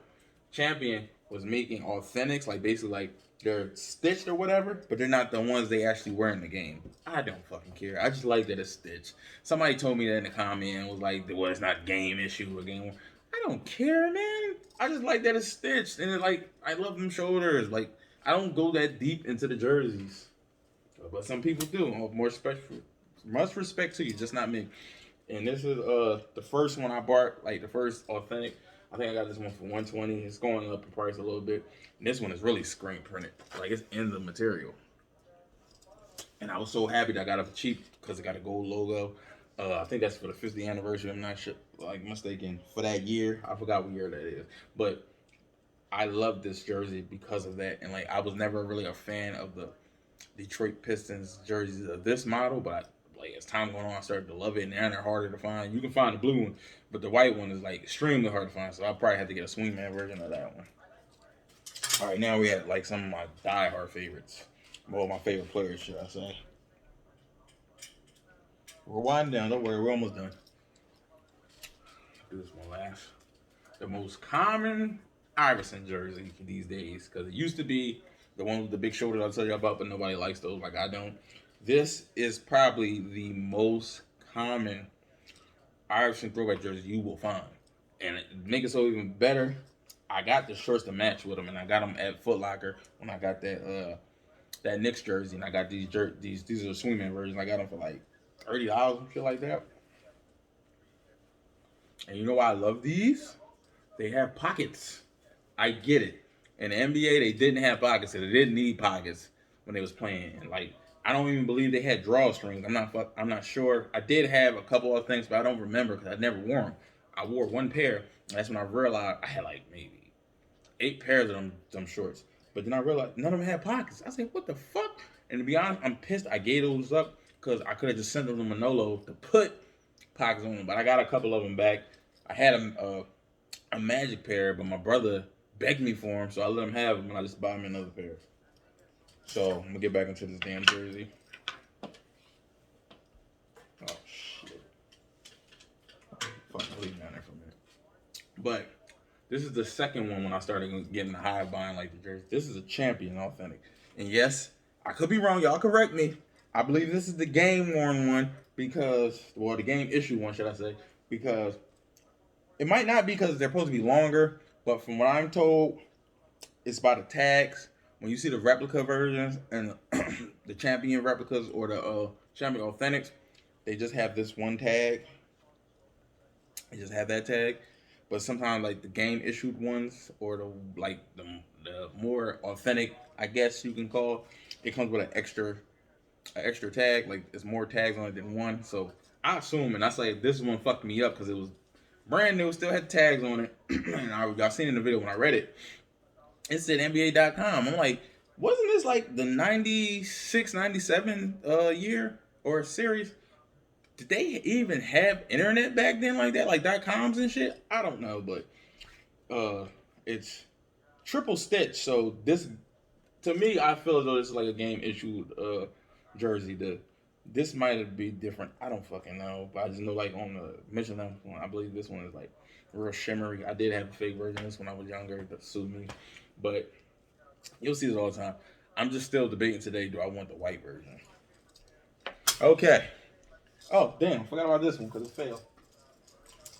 Champion was making authentics, like basically like they're stitched or whatever, but they're not the ones they actually wear in the game. I don't fucking care. I just like that it's stitched. Somebody told me that in the comment and was like, well, it's not game issue or game. I don't care, man. I just like that it's stitched. And like, I love them shoulders. Like, I don't go that deep into the jerseys. But some people do. More respectful. Much respect to you, just not me. And this is the first one I bought, like the first authentic. I think I got this one for $120. It's going up in price a little bit. And this one is really screen printed. Like, it's in the material. And I was so happy that I got it for cheap because it got a gold logo. I think that's for the 50th anniversary. I'm not sure, like mistaken, for that year. I forgot what year that is. But I love this jersey because of that. And like, I was never really a fan of the Detroit Pistons jerseys of this model, but like as time went on, I started to love it, and now they're harder to find. You can find the blue one, but the white one is like extremely hard to find. So I probably have to get a swingman version of that one. All right, now we have like some of my die-hard favorites. Well, my favorite players, should I say? We're winding down. Don't worry, we're almost done. Do this one last. The most common Iverson jersey these days, because it used to be the one with the big shoulders I'll tell you about, but nobody likes those like I don't. This is probably the most common Iverson throwback jersey you will find. And it make it so even better, I got the shorts to match with them, and I got them at Foot Locker when I got that Knicks jersey, and I got these are the swingman versions. I got them for like $30 and shit like that. And you know why I love these? They have pockets. I get it. In the NBA, they didn't have pockets, and they didn't need pockets when they was playing. And like, I don't even believe they had drawstrings. I'm not sure. I did have a couple of things, but I don't remember because I never wore them. I wore one pair, and that's when I realized I had like maybe 8 pairs of them shorts. But then I realized none of them had pockets. I said, what the fuck? And to be honest, I'm pissed I gave those up because I could have just sent them to Manolo to put pockets on them. But I got a couple of them back. I had a Magic pair, but my brother begged me for them, so I let him have them, and I just bought him another pair. So I'm gonna get back into this damn jersey. Oh shit! Fucking leave down there for a minute. But this is the second one when I started getting the high buying like the jersey. This is a Champion authentic, and yes, I could be wrong. Y'all correct me. I believe this is the game worn one because, well, the game issue one, should I say? Because it might not be because they're supposed to be longer, but from what I'm told, it's by the tags. When you see the replica versions and the Champion replicas or the Champion authentics, they just have this one tag. They just have that tag. But sometimes, like the game issued ones or the more authentic, I guess you can call, it comes with an extra tag. Like there's more tags on it than one. So I assume, and I say this one fucked me up because it was brand new, still had tags on it. And I seen in the video when I read it. It said NBA.com. I'm like, wasn't this like the 96, 97 year or series? Did they even have internet back then like that? Like .coms and shit? I don't know, but it's triple stitch. So this, to me, I feel as though this is like a game issued jersey. This might be different. I don't fucking know. But I just know like on the Michelin one, I believe this one is like real shimmery. I did have a fake version of this when I was younger that sued me. But you'll see this all the time. I'm just still debating today, do I want the white version? Okay. Oh, damn. I forgot about this one because it failed.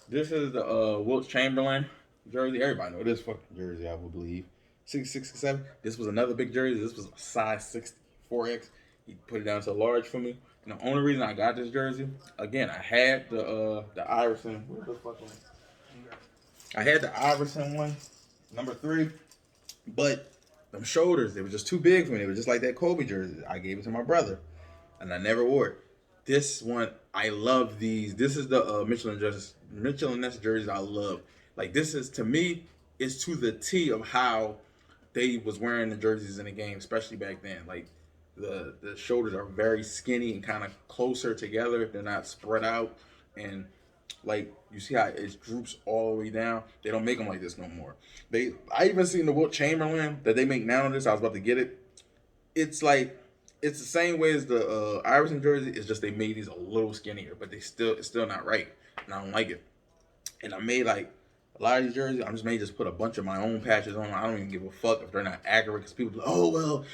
This is the Wilt Chamberlain jersey. Everybody know this fucking jersey, I would believe. 667. This was another big jersey. This was a size 64X. He put it down to a large for me. And the only reason I got this jersey, again, I had the Iverson. Where the fuck one? I had the Iverson one, number 3. But them shoulders, they were just too big for me. They were just like that Kobe jersey. I gave it to my brother, and I never wore it. This one, I love these. This is the Michelin-esque jerseys I love. Like, this is, to me, it's to the T of how they was wearing the jerseys in the game, especially back then. Like, The shoulders are very skinny and kind of closer together. They're not spread out, and like you see how it droops all the way down. They don't make them like this no more. I even seen the Wilt Chamberlain that they make now. This I was about to get it. It's like it's the same way as the Iverson jersey. It's just they made these a little skinnier, but it's still not right, and I don't like it. And I made like a lot of these jerseys. I'm just made just put a bunch of my own patches on. I don't even give a fuck if they're not accurate because people, oh well,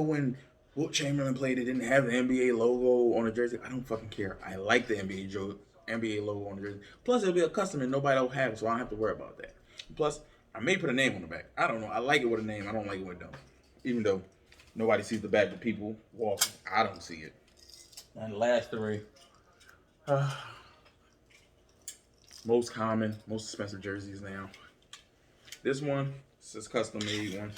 when Wilt Chamberlain played, it didn't have the NBA logo on the jersey. I don't fucking care. I like the NBA logo on the jersey. Plus, it'll be a custom and nobody will have it, so I don't have to worry about that. Plus, I may put a name on the back. I don't know. I like it with a name. I don't like it with a don't. Even though nobody sees the back, but people walking, I don't see it. And the last three. Most common, most expensive jerseys now. This one, this is custom made one.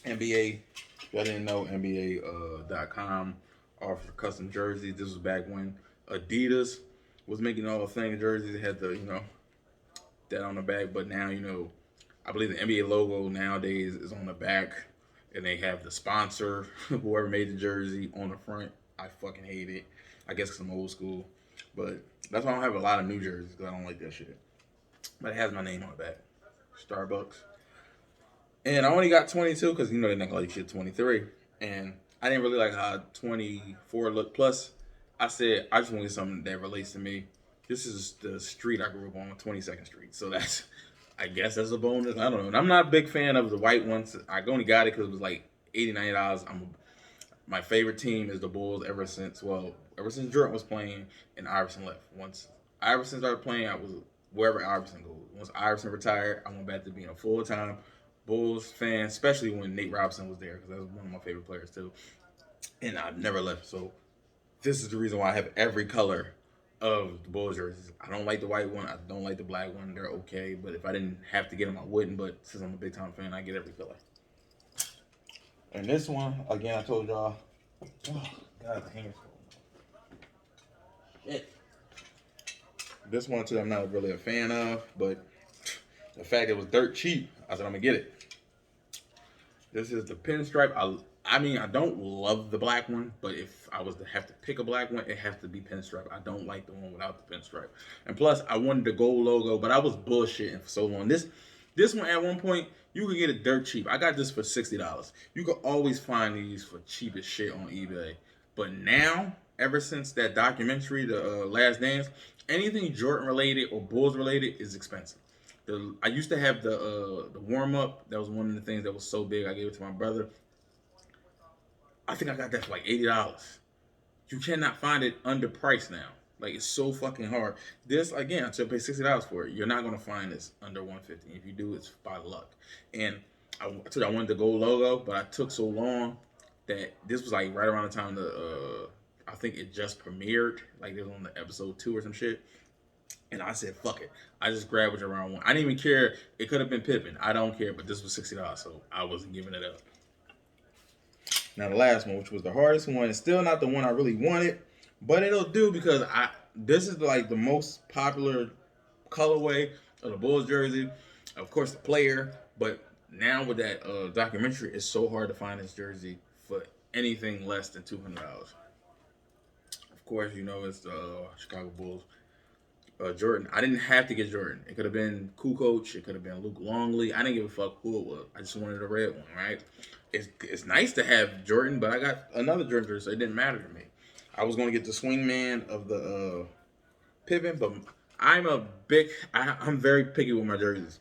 NBA, if y'all didn't know, NBA.com offered custom jerseys. This was back when Adidas was making all the thing jerseys. It had the, that on the back. But now, I believe the NBA logo nowadays is on the back. And they have the sponsor, whoever made the jersey, on the front. I fucking hate it. I guess because I'm old school. But that's why I don't have a lot of new jerseys, because I don't like that shit. But it has my name on the back. Starbucks. And I only got 22 because, they're not like shit 23. And I didn't really like how 24 looked. Plus, I said, I just want to get something that relates to me. This is the street I grew up on 22nd Street. So I guess that's a bonus. I don't know. And I'm not a big fan of the white ones. I only got it because it was like $80, $90. My favorite team is the Bulls ever since Jordan was playing and Iverson left. Once Iverson started playing, I was wherever Iverson goes. Once Iverson retired, I went back to being a full-time Bulls fan, especially when Nate Robinson was there, because that was one of my favorite players too. And I've never left. So this is the reason why I have every color of the Bulls jerseys. I don't like the white one. I don't like the black one. They're okay. But if I didn't have to get them, I wouldn't. But since I'm a big-time fan, I get every color. And this one, again, I told y'all, oh, God, the hands cold. Shit. This one, too, I'm not really a fan of, but the fact it was dirt cheap, I said, I'm going to get it. This is the pinstripe. I don't love the black one, but if I was to have to pick a black one, it has to be pinstripe. I don't like the one without the pinstripe. And plus, I wanted the gold logo, but I was bullshitting for so long. This one, at one point, you could get it dirt cheap. I got this for $60. You could always find these for cheap as shit on eBay. But now, ever since that documentary, The Last Dance, anything Jordan related or Bulls related is expensive. I used to have the warm up. That was one of the things that was so big. I gave it to my brother. I think I got that for like $80. You cannot find it underpriced now. Like, it's so fucking hard. This, again, I should pay $60 for it. You're not going to find this under $150. If you do, it's by luck. And I told you I wanted the gold logo, but I took so long that this was like right around the time I think it just premiered. Like, it was on the episode 2 or some shit. And I said, fuck it. I just grabbed whichever I want. I didn't even care. It could have been Pippen. I don't care, but this was $60, so I wasn't giving it up. Now, the last one, which was the hardest one, is still not the one I really wanted. But it'll do because this is like the most popular colorway of the Bulls jersey. Of course, the player. But now with that documentary, it's so hard to find this jersey for anything less than $200. Of course, it's the Chicago Bulls. Jordan. I didn't have to get Jordan. It could have been Kukoc. It could have been Luke Longley. I didn't give a fuck who it was. I just wanted a red one, right? It's nice to have Jordan, but I got another Jordan jersey, so it didn't matter to me. I was going to get the swingman of the Pippen, but I'm very picky with my jerseys.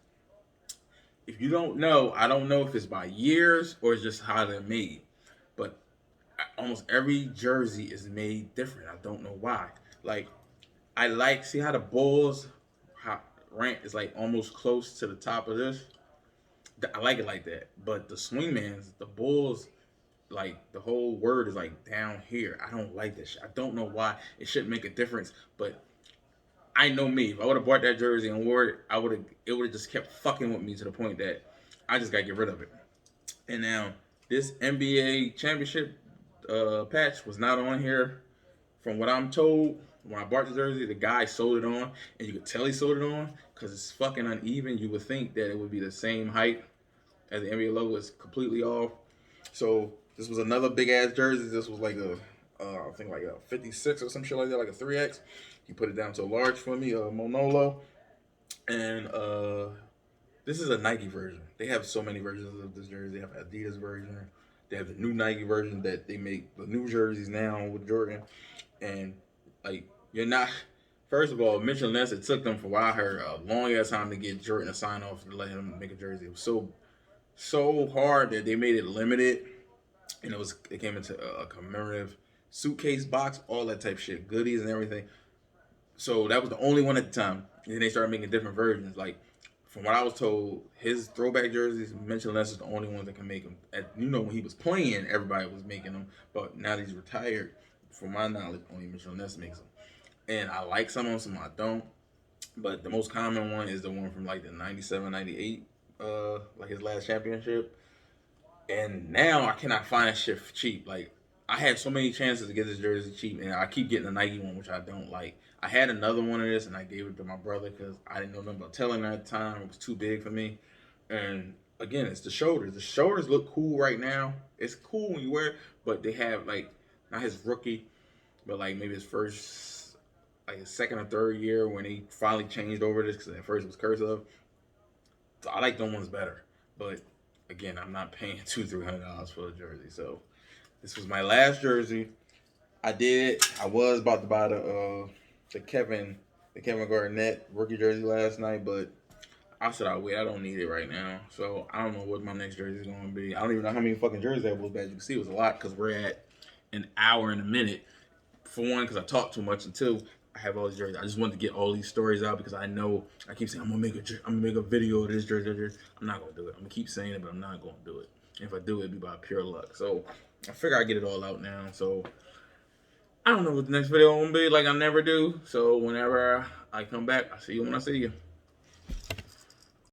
If you don't know, I don't know if it's by years or it's just how they're made. But almost every jersey is made different. I don't know why. Like, see how the Bulls rank is like almost close to the top of this? I like it like that. But the swingmans, the Bulls, like, the whole word is like down here. I don't like this shit. I don't know why. It shouldn't make a difference, but I know me. If I would have bought that jersey and wore it, it would have just kept fucking with me to the point that I just got to get rid of it. And now, this NBA championship patch was not on here. From what I'm told, when I bought the jersey, the guy sewed it on, and you could tell he sewed it on because it's fucking uneven. You would think that it would be the same height as the NBA logo. It's completely off. So This was another big ass jersey. This was like I think like a 56 or some shit like that, like a 3X. He put it down to a large for me, Monolo, and this is a Nike version. They have so many versions of this jersey. They have Adidas version. They have the new Nike version that they make the new jerseys now with Jordan, and like you're not. First of all, Mitchell Ness, it took them for what I heard a long ass time to get Jordan to sign off to let him make a jersey. It was so hard that they made it limited, and it came into a commemorative suitcase box, all that type of shit, goodies and everything. So that was the only one at the time. And then they started making different versions. Like from what I was told, his throwback jerseys, Mitchell Ness is the only one that can make them. When he was playing, everybody was making them, but now that he's retired, from my knowledge, only Mitchell Ness makes them. And I like some of them, some I don't. But the most common one is the one from like the 97, 98, like his last championship. And now I cannot find that shit cheap. Like I had so many chances to get this jersey cheap, and I keep getting the Nike one, which I don't like. I had another one of this, and I gave it to my brother because I didn't know nothing about telling at the time. It was too big for me. And again, it's the shoulders. The shoulders look cool right now. It's cool when you wear it, but they have like not his rookie, but like maybe his first, like his second or third year when he finally changed over this because at first it was cursive. So I like them ones better, but again, I'm not paying $200-300 for a jersey. So this was my last jersey. I did it. I was about to buy the Kevin Garnett rookie jersey last night, but I said I'll wait. I don't need it right now. So I don't know what my next jersey is going to be. I don't even know how many fucking jerseys I was. But as you can see, it was a lot because we're at an hour and a minute. For one, because I talk too much, and two, I have all these jerseys. I just wanted to get all these stories out because I know I keep saying I'm gonna make a video of this jersey. I'm not gonna do it. I'm gonna keep saying it, but I'm not gonna do it. And if I do, it'd be by pure luck. So I figure I get it all out now. So I don't know what the next video will be. Like I never do. So whenever I come back, I'll see you when I see you.